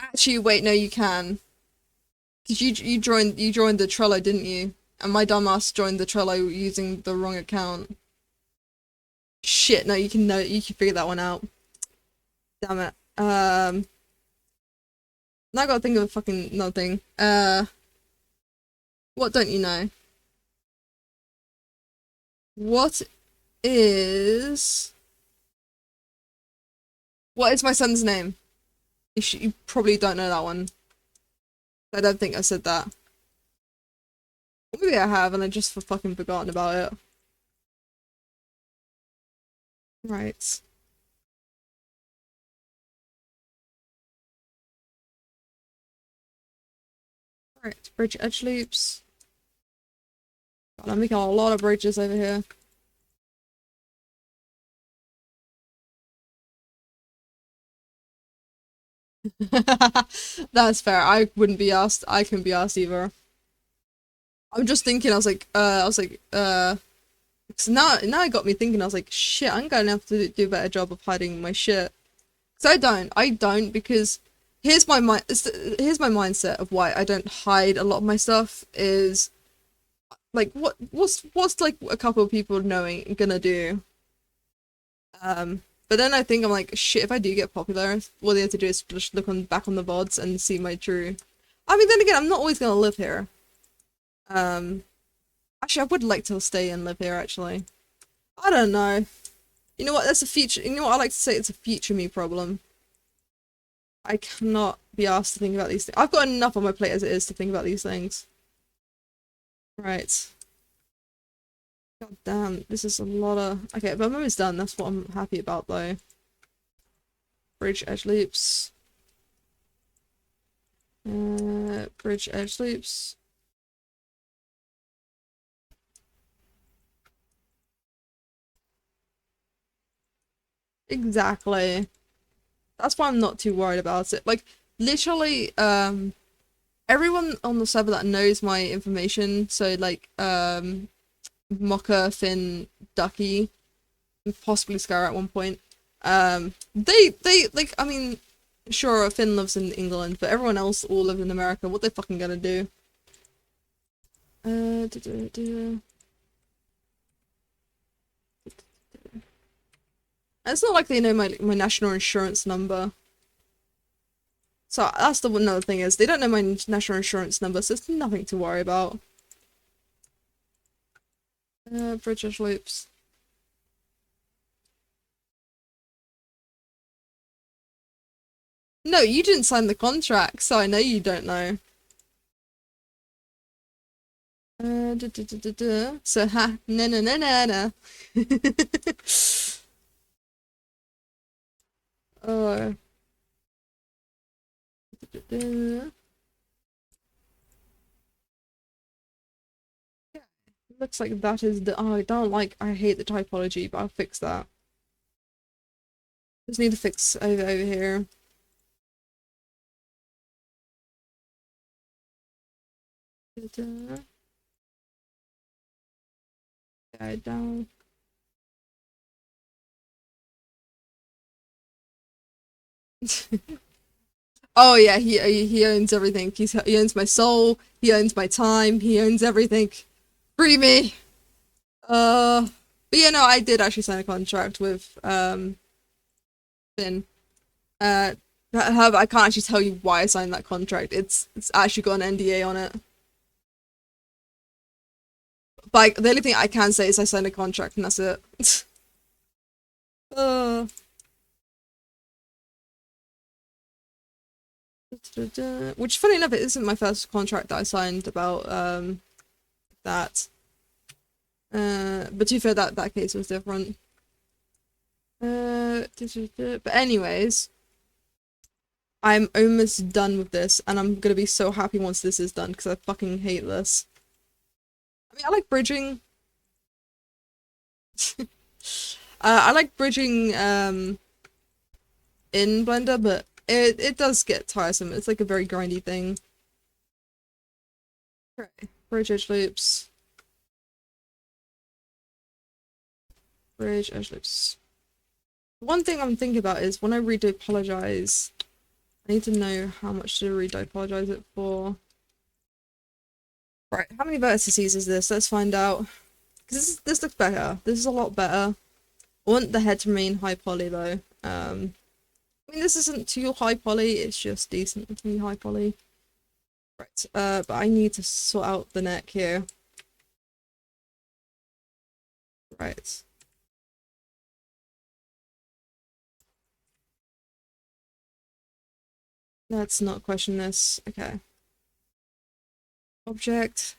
Actually, wait, no, you can. Cause you joined the Trello, didn't you? And my dumbass joined the Trello using the wrong account. Shit, no, you can figure that one out. Damn it. Now I gotta think of a fucking another thing. What don't you know? What is What is my son's name? You probably don't know that one. I don't think I said that. Maybe I have, and I just fucking forgotten about it. Right. Right, bridge edge loops. God, I'm making a lot of bridges over here. That's fair. I wouldn't be asked. I couldn't be asked either. I'm just thinking. So now it got me thinking. I was like, shit. I'm gonna have to do a better job of hiding my shit. So I don't because here's my mind. Here's my mindset of why I don't hide a lot of my stuff is like what's like a couple of people knowing gonna do. But then I think I'm like, shit, if I do get popular, all they have to do is just look back on the VODs and see my true. I mean, then again, I'm not always gonna live here. Actually, I would like to stay and live here, actually. I don't know. You know what, that's a future, you know what I like to say, it's a future me problem. I cannot be asked to think about these things. I've got enough on my plate as it is to think about these things. Right. God damn, this is a lot of... Okay, but I'm almost done. That's what I'm happy about, though. Bridge edge loops. Bridge edge loops. Exactly. That's why I'm not too worried about it. Like, literally, everyone on the server that knows my information, so like, Mocha, Finn, Ducky, and possibly Scar at one point. They like, I mean, sure, Finn lives in England, but everyone else all live in America. What they fucking gonna do? Uh, duh, duh, duh. It's not like they know my national insurance number. So that's the another thing is they don't know my national insurance number, so it's nothing to worry about. British loops. No, you didn't sign the contract, so I know you don't know. So ha, no. Oh. Looks like that is the. Oh, I hate the typology, but I'll fix that. Just need to fix over here. Go down. Oh yeah, he owns everything. He owns my soul. He owns my time. He owns everything. Free me. But yeah, no, I did actually sign a contract with Finn. However, I can't actually tell you why I signed that contract. It's actually got an NDA on it. But like, the only thing I can say is I signed a contract and that's it. uh. Which, funny enough, it isn't my first contract that I signed about that. But to be fair, that case was different. But anyways, I'm almost done with this, and I'm gonna be so happy once this is done because I fucking hate this. I mean, I like bridging. I like bridging in Blender, but it does get tiresome. It's like a very grindy thing. Right, bridge edge loops. Bridge edge loops. One thing I'm thinking about is when I redepologize, I need to know how much to redepologize it for. Right, how many vertices is this? Let's find out. Because this looks better. This is a lot better. I want the head to remain high poly though. I mean, this isn't too high poly, it's just decently high poly. Right, but I need to sort out the neck here. Right. Let's not question this. Okay. Object.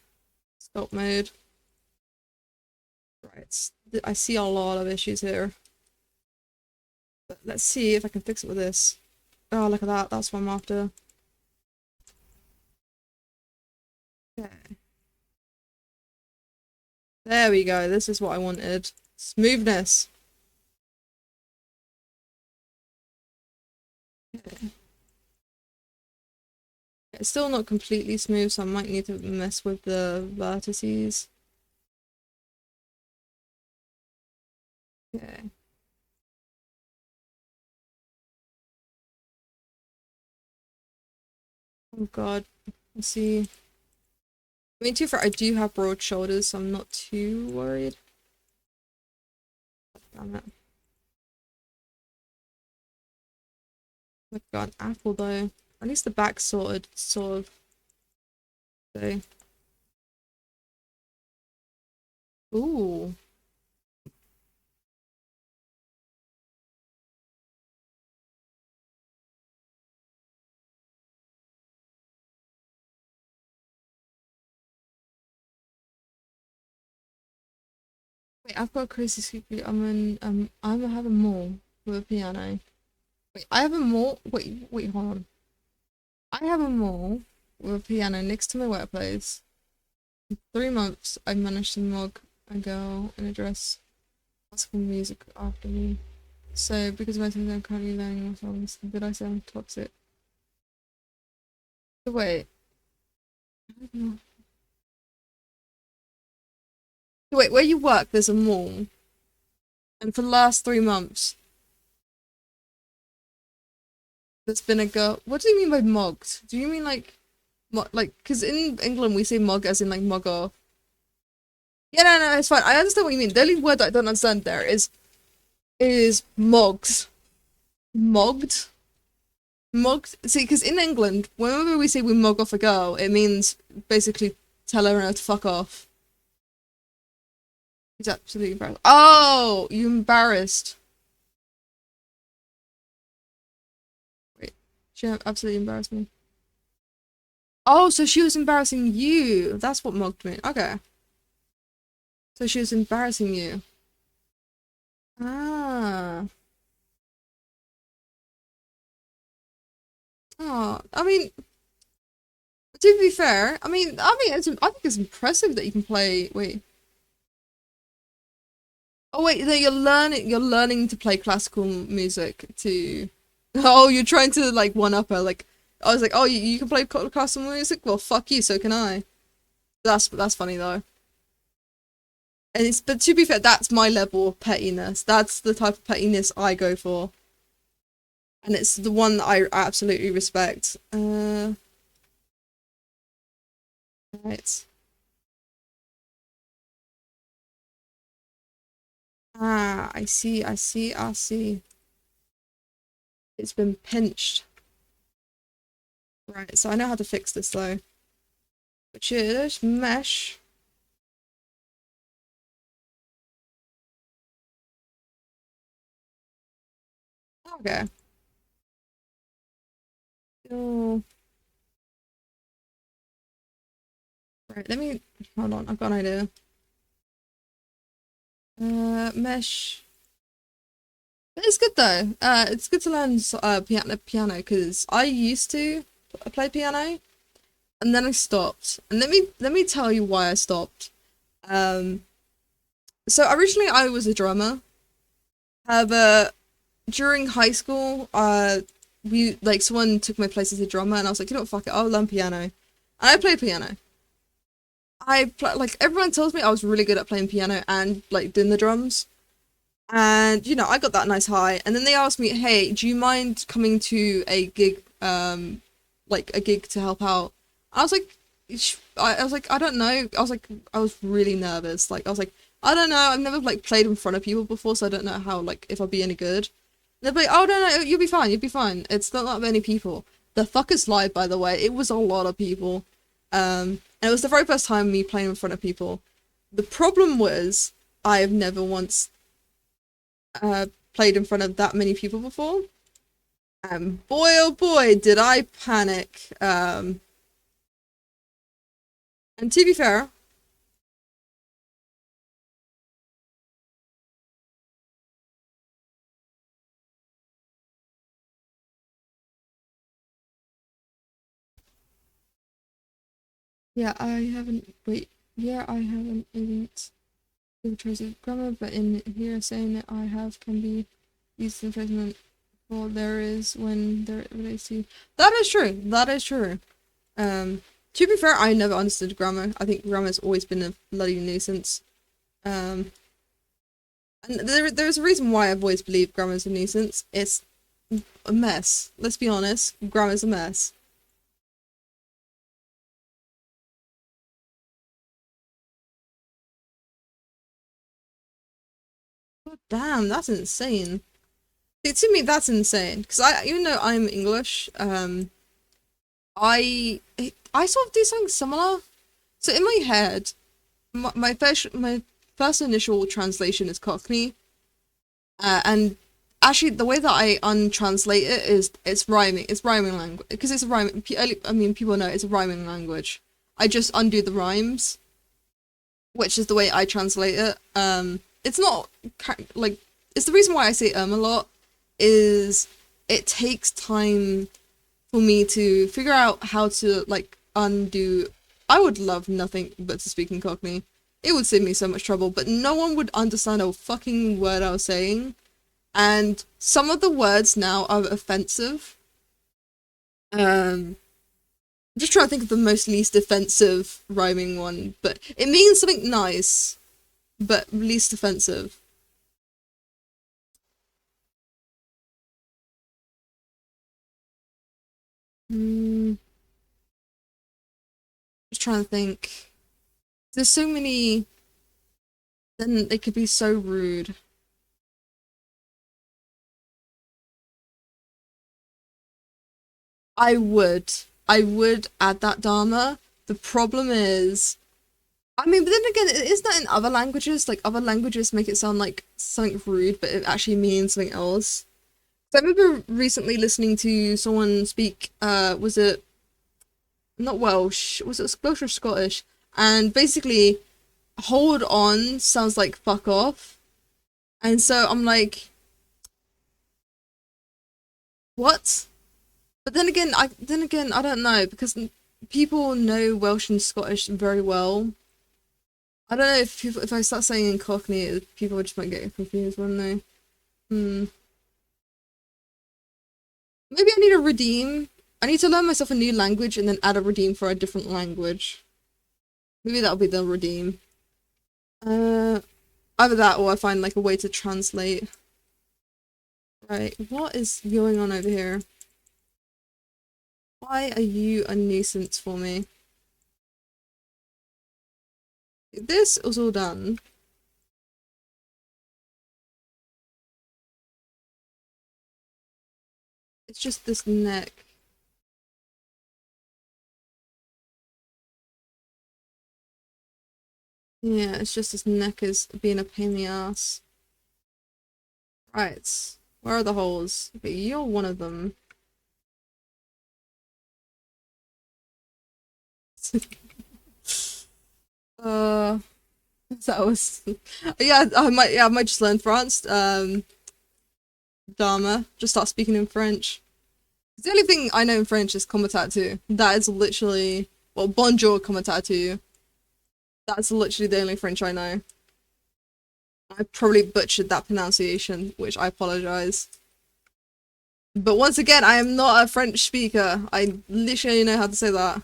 Sculpt mode. Right. I see a lot of issues here. But let's see if I can fix it with this. Oh, look at that. That's what I'm after. Okay. There we go. This is what I wanted. Smoothness. Okay. It's still not completely smooth, so I might need to mess with the vertices. Okay. Oh god. Let's see. I mean, to be fair, I do have broad shoulders, so I'm not too worried. Damn it. I've got an apple though. At least the back's sorted, sort of. So. Ooh. Wait, I've got a crazy secret. I have a mall with a piano. Wait, I have a mall. Wait, hold on. I have a mall with a piano next to my workplace. In 3 months, I managed to mug a girl in a dress, classical music after me. So, because most of them currently learning more songs, did I sound toxic? So wait. I don't know. So wait, where you work, there's a mall. And for the last 3 months, there's been a girl. What do you mean by mugged? Do you mean like, because in England we say mug as in like mug off. Yeah, no, it's fine. I understand what you mean. The only word that I don't understand there is mugged. Mugged? Mugged? See, because in England, whenever we say we mug off a girl, it means basically tell her to fuck off. He's absolutely embarrassed. Oh, you embarrassed. Wait, she absolutely embarrassed me. Oh, so she was embarrassing you. That's what mugged me. Okay. So she was embarrassing you. Ah. Oh, I mean, to be fair, I think it's impressive that you can play. Wait. Oh wait, no, you're learning to play classical music to. Oh, you're trying to like one up her. Like, I was like, oh, you can play classical music. Well, fuck you. So can I. That's funny though. And it's but to be fair, that's my level of pettiness. That's the type of pettiness I go for, and it's the one that I absolutely respect. Right. Ah, I see. It's been pinched. Right, so I know how to fix this though. Which is mesh. Okay. Oh, right, let me hold on, I've got an idea. Mesh. It's good though. It's good to learn piano because I used to play piano and then I stopped. And let me tell you why I stopped. Um, so originally I was a drummer. However, during high school, we like someone took my place as a drummer, and I was like, you know what, fuck it, I'll learn piano. And I play piano. Like everyone tells me I was really good at playing piano and like doing the drums. And you know, I got that nice high. And then they asked me, "Hey, do you mind coming to a gig, like a gig to help out?" I was like, I was like, I don't know. I was like, I was really nervous. Like, I was like, I don't know. I've never like played in front of people before, so I don't know how like if I'll be any good. They'll be like, "Oh no, no, you'll be fine. You'll be fine. It's not that many people." The fuckers lied, by the way. It was a lot of people. And it was the very first time me playing in front of people. The problem was I've never once played in front of that many people before. And boy oh boy did I panic. And to be fair, yeah, I haven't wait, yeah, I haven't isn't the choice of grammar, but in here saying that I have can be used in phrasing well there is when there relates to that is true. That is true. To be fair, I never understood grammar. I think grammar's always been a bloody nuisance. Um and there's a reason why I've always believed grammar's a nuisance. It's a mess. Let's be honest, grammar's a mess. God damn, that's insane. See, to me, that's insane. Because even though I'm English, I I sort of do something similar. So in my head, my first initial translation is Cockney, and actually the way that I untranslate it is it's rhyming. It's rhyming language because it's a rhyming. I mean, people know it's a rhyming language. I just undo the rhymes, which is the way I translate it. It's not like it's the reason why I say a lot is it takes time for me to figure out how to like undo. I would love nothing but to speak in Cockney. It would save me so much trouble, but no one would understand a fucking word I was saying. And some of the words now are offensive. I'm just trying to think of the most least offensive rhyming one, but it means something nice, but least offensive. Hmm, just trying to think. There's so many. Then they could be so rude. I would. I would add that Dharma. The problem is, I mean, but then again, isn't that in other languages? Like, other languages make it sound like something rude, but it actually means something else. So I remember recently listening to someone speak, was it not Welsh? Was it Welsh or Scottish? And basically, hold on sounds like fuck off. And so I'm like, what? But then again, I don't know because people know Welsh and Scottish very well. I don't know if I start saying in Cockney, people just might get confused, wouldn't they? Hmm. Maybe I need a redeem. I need to learn myself a new language and then add a redeem for a different language. Maybe that'll be the redeem. Uh, Either that or I find like a way to translate. Right, what is going on over here? Why are you a nuisance for me? This was all done. It's just this neck. Yeah, it's just this neck is being a pain in the ass. Right. Where are the holes? Okay, you're one of them. uh, that was yeah. I might just learn France. Dharma. Just start speaking in French. The only thing I know in French is "comment too." That is literally well, bonjour, comment too. That's literally the only French I know. I probably butchered that pronunciation, which I apologize. But once again, I am not a French speaker. I literally know how to say that.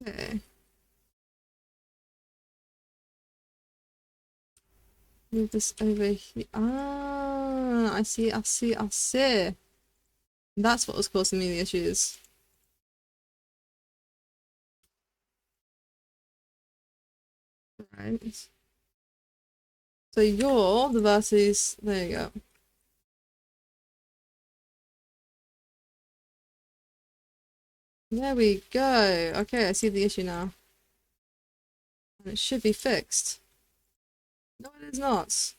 Okay. Move this over here. Ah, I see, I see, I see. That's what was causing me the issues. Right. So you're the versus. There you go. There we go. Okay, I see the issue now. And it should be fixed. No, it is not.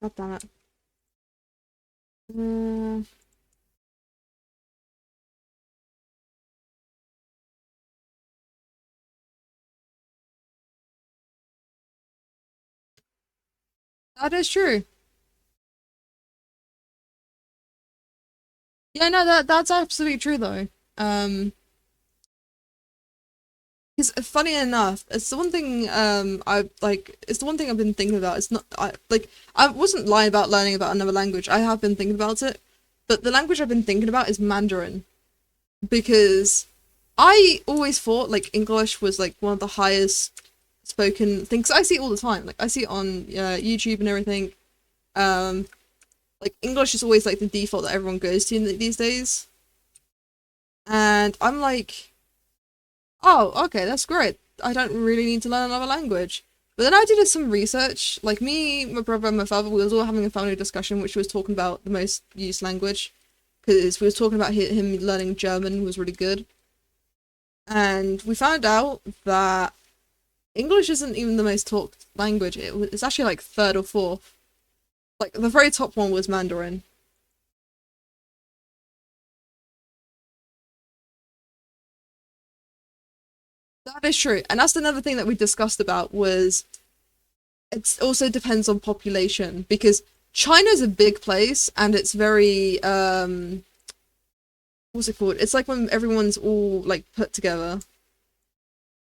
God damn it. Uh, that is true. Yeah, no, that's absolutely true though. Because funny enough, it's the one thing I like. It's the one thing I've been thinking about. It's not I wasn't lying about learning about another language. I have been thinking about it, but the language I've been thinking about is Mandarin because I always thought like English was like one of the highest spoken things. I see it all the time. Like I see it on YouTube and everything. Um, like English is always like the default that everyone goes to these days, and I'm like. Oh, okay, that's great. I don't really need to learn another language. But then I did some research. Like me, my brother, and my father, we was all having a family discussion, which was talking about the most used language. Because we was talking about him learning German was really good. And we found out that English isn't even the most talked language. It's actually like third or fourth. Like the very top one was Mandarin. That is true. And that's another thing that we discussed about was it also depends on population because China's a big place and it's very what's it called? It's like when everyone's all like put together.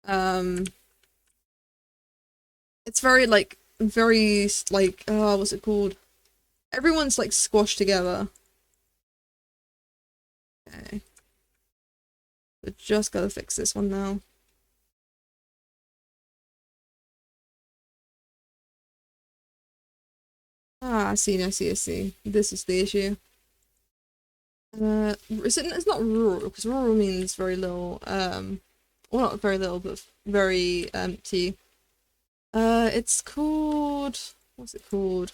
Um it's very like what's it called? Everyone's like squashed together. Okay. We just gotta fix this one now. Ah, I see. This is the issue. It's not rural because rural means very little. Well, not very little, but very empty. It's called. What's it called?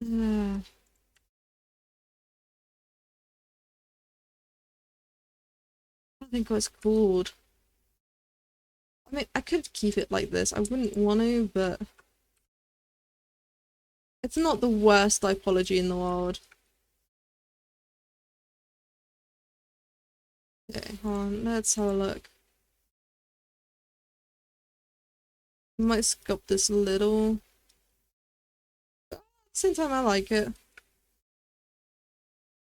I don't think what it's called. I mean, I could keep it like this. I wouldn't want to, but it's not the worst typology in the world. Okay, hold on. Let's have a look. I might sculpt this a little. At the same time, I like it. To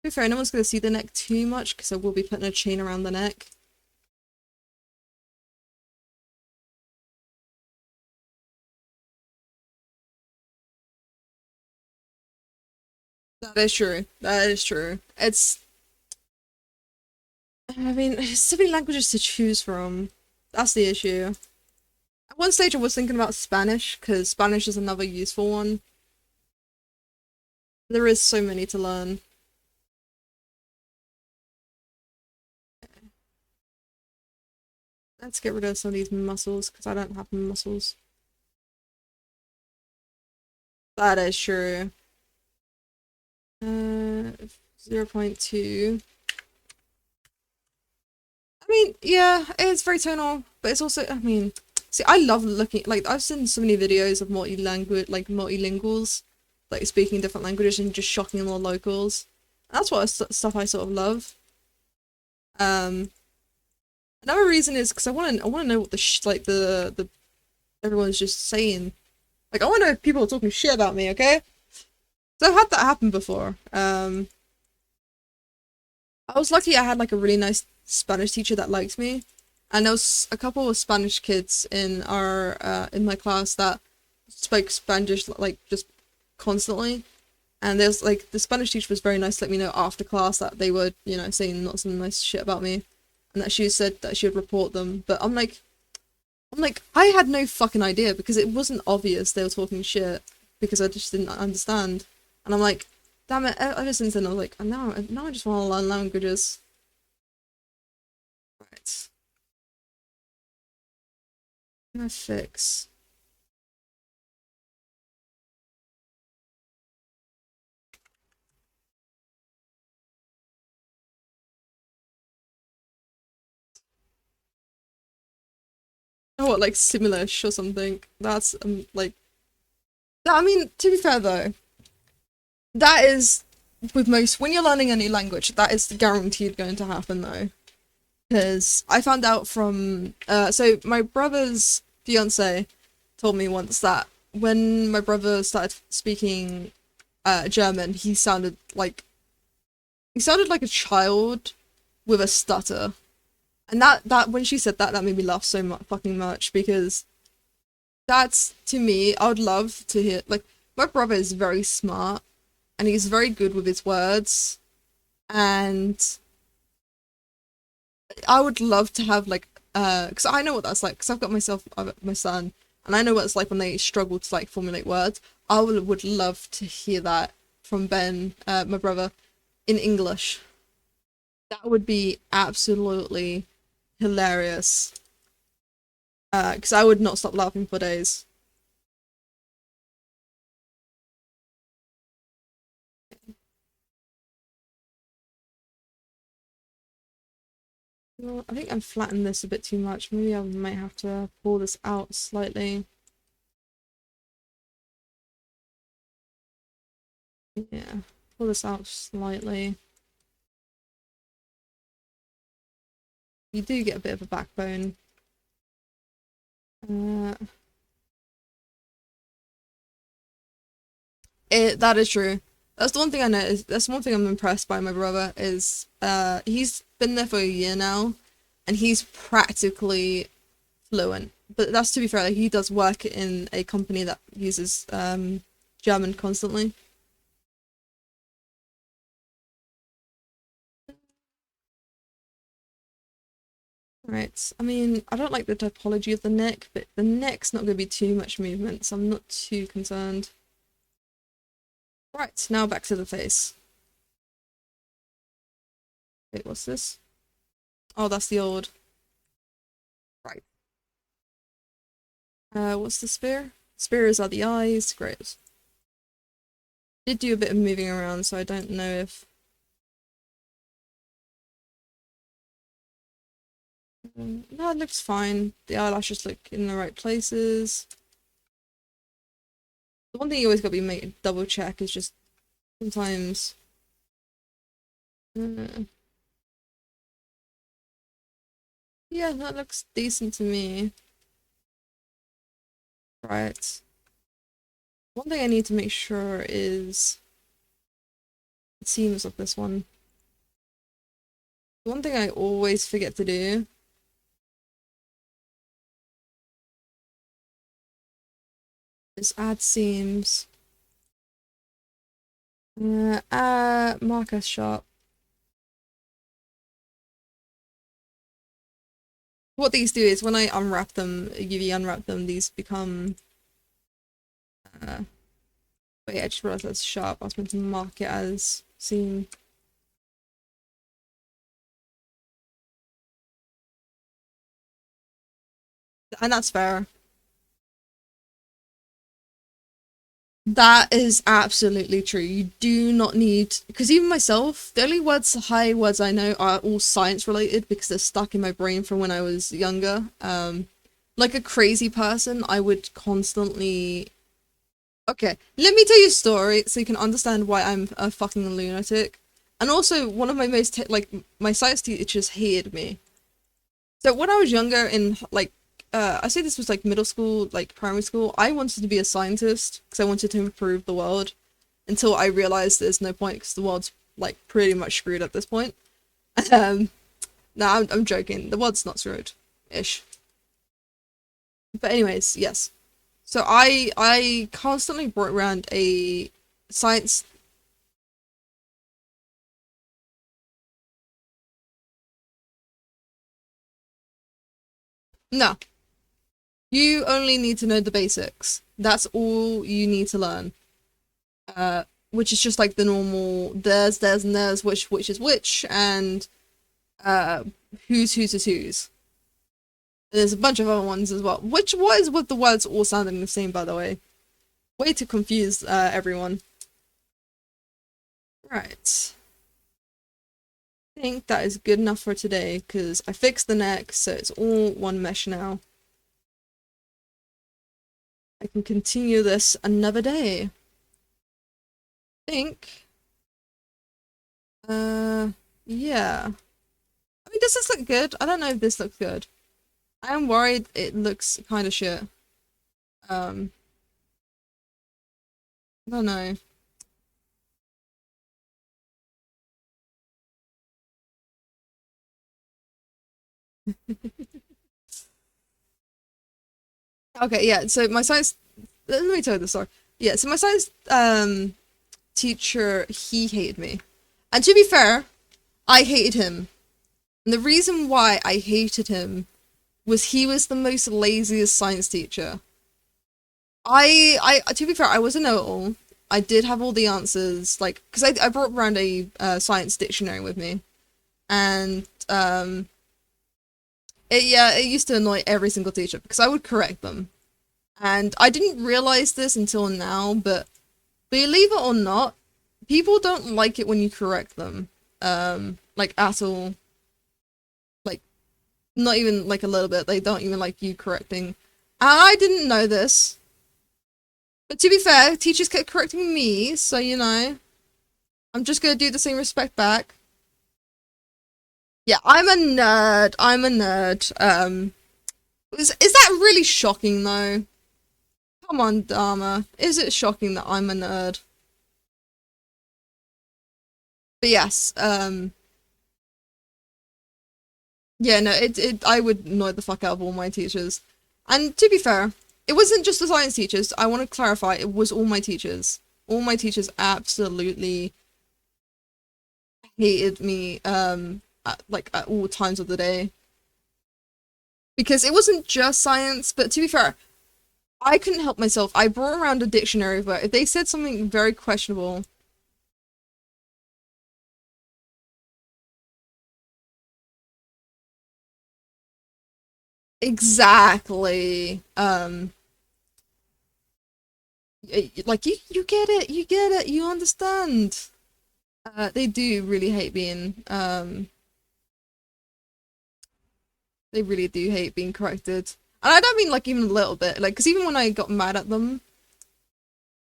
be fair, no one's gonna see the neck too much because I will be putting a chain around the neck. That is true. That is true. I mean, there's so many languages to choose from. That's the issue. At one stage, I was thinking about Spanish, because Spanish is another useful one. There is so many to learn. Let's get rid of some of these muscles, because I don't have muscles. That is true. 0.2. I mean, yeah, it's very tonal, but it's also, I mean, see, I love looking, like, I've seen so many videos of multi-language, like, multilinguals, like, speaking different languages and just shocking the locals. That's what stuff I sort of love. Another reason is because I want to know what the everyone's just saying. Like, I want to know if people are talking shit about me, okay? So I've had that happen before. I was lucky I had like a really nice Spanish teacher that liked me. And there was a couple of Spanish kids in my class that spoke Spanish like just constantly. And there's like the Spanish teacher was very nice to let me know after class that they were, saying not some nice shit about me. And that she said that she would report them. But I'm like, I had no fucking idea because it wasn't obvious they were talking shit because I just didn't understand. And I'm like, damn it, ever since then I was like, now I just want to learn languages. Right. I'm gonna fix. Oh, what, like Simlish or something? That's, like, I mean, to be fair though, that is with most when you're learning a new language, that is guaranteed going to happen though. Because I found out from so my brother's fiance told me once that when my brother started speaking German, he sounded like a child with a stutter. And that when she said that, that made me laugh so much, fucking much, because that's, to me, I would love to hear, like, my brother is very smart, and he's very good with his words, and I would love to have, like, because I know what that's like, because I've got my son, and I know what it's like when they struggle to, like, formulate words. I would love to hear that from Ben, my brother, in English. That would be absolutely hilarious. Because I would not stop laughing for days. Well, I think I'm flattening this a bit too much. Maybe I might have to pull this out slightly. Yeah, pull this out slightly. You do get a bit of a backbone. Uh, that is true. That's the one thing I know. That's one thing I'm impressed by my brother is he's been there for a year now, and he's practically fluent. But that's to be fair, like, he does work in a company that uses German constantly. Right, I mean, I don't like the typology of the neck, but the neck's not going to be too much movement, so I'm not too concerned. Right, now back to the face. Wait, what's this? Oh, that's the old. Right. What's the spear? Spears are the eyes. Great. Did do a bit of moving around, so I don't know if... no, it looks fine. The eyelashes look in the right places. The one thing you always gotta be double check is just sometimes... yeah, that looks decent to me. Right. One thing I need to make sure is the seams of this one. One thing I always forget to do is add seams. Marker sharp. What these do is when I unwrap them, UV unwrap them, these become wait, I just realized that's sharp. I was meant to mark it as seam. And that's fair. That is absolutely true. You do not need, because even myself, the only high words I know are all science related because they're stuck in my brain from when I was younger. Like a crazy person, I would constantly... Okay, let me tell you a story so you can understand why I'm a fucking lunatic. And also, one of my my science teachers hated me. So when I was younger in, like, I say this was, like, middle school, like, primary school, I wanted to be a scientist because I wanted to improve the world until I realized there's no point because the world's, like, pretty much screwed at this point. Um, no, I'm joking. The world's not screwed-ish. But anyways, yes. So I constantly brought around a science... No. You only need to know the basics. That's all you need to learn. Which is just like the normal there's, and there's, which is which, and who's is who's. There's a bunch of other ones as well. What is with the words all sounding the same, by the way? Way to confuse everyone. Right. I think that is good enough for today, because I fixed the neck, so it's all one mesh now. I can continue this another day. I think. Yeah. I mean, does this look good? I don't know if this looks good. I am worried it looks kind of shit. I don't know. Okay, yeah, so my science, let me tell you the story. Yeah, so my science teacher, he hated me. And to be fair, I hated him. And the reason why I hated him was he was the most laziest science teacher. To be fair, I was a know-it-all. I did have all the answers, like, because I brought around a science dictionary with me. And, it used to annoy every single teacher because I would correct them. And I didn't realize this until now, but believe it or not, people don't like it when you correct them. Like at all. Like, not even like a little bit. They don't even like you correcting. And I didn't know this. But to be fair, teachers kept correcting me, so you know, I'm just gonna do the same respect back. Yeah, I'm a nerd. I'm a nerd. Is that really shocking though? Come on, Dharma. Is it shocking that I'm a nerd? But yes, yeah, no, I would annoy the fuck out of all my teachers. And to be fair, it wasn't just the science teachers. I want to clarify, it was all my teachers. All my teachers absolutely hated me, at all times of the day. Because it wasn't just science, but to be fair, I couldn't help myself. I brought around a dictionary, but if they said something very questionable, exactly, like you get it, you understand. They do really hate being, they really do hate being corrected. And I don't mean like even a little bit, like, because even when I got mad at them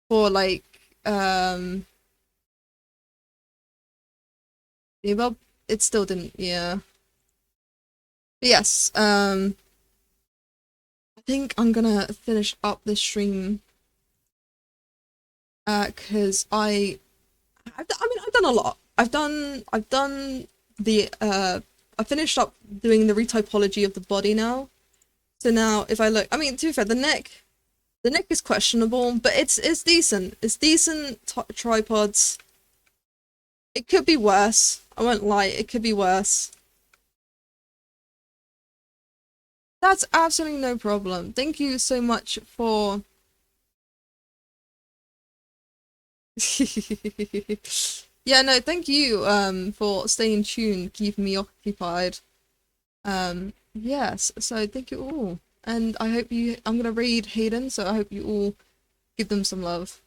for like, yeah, well, it still didn't, yeah. But yes, I think I'm gonna finish up this stream, because I mean, I've done a lot. I've done the, I finished up doing the retypology of the body now. So now, if I look, I mean, to be fair, the neck is questionable, but it's decent. It's decent tripods. It could be worse. I won't lie, it could be worse. That's absolutely no problem. Thank you so much for... Yeah, no, thank you for staying tuned, keeping me occupied. Yes, so thank you all. And I hope I'm gonna read Hayden, so I hope you all give them some love.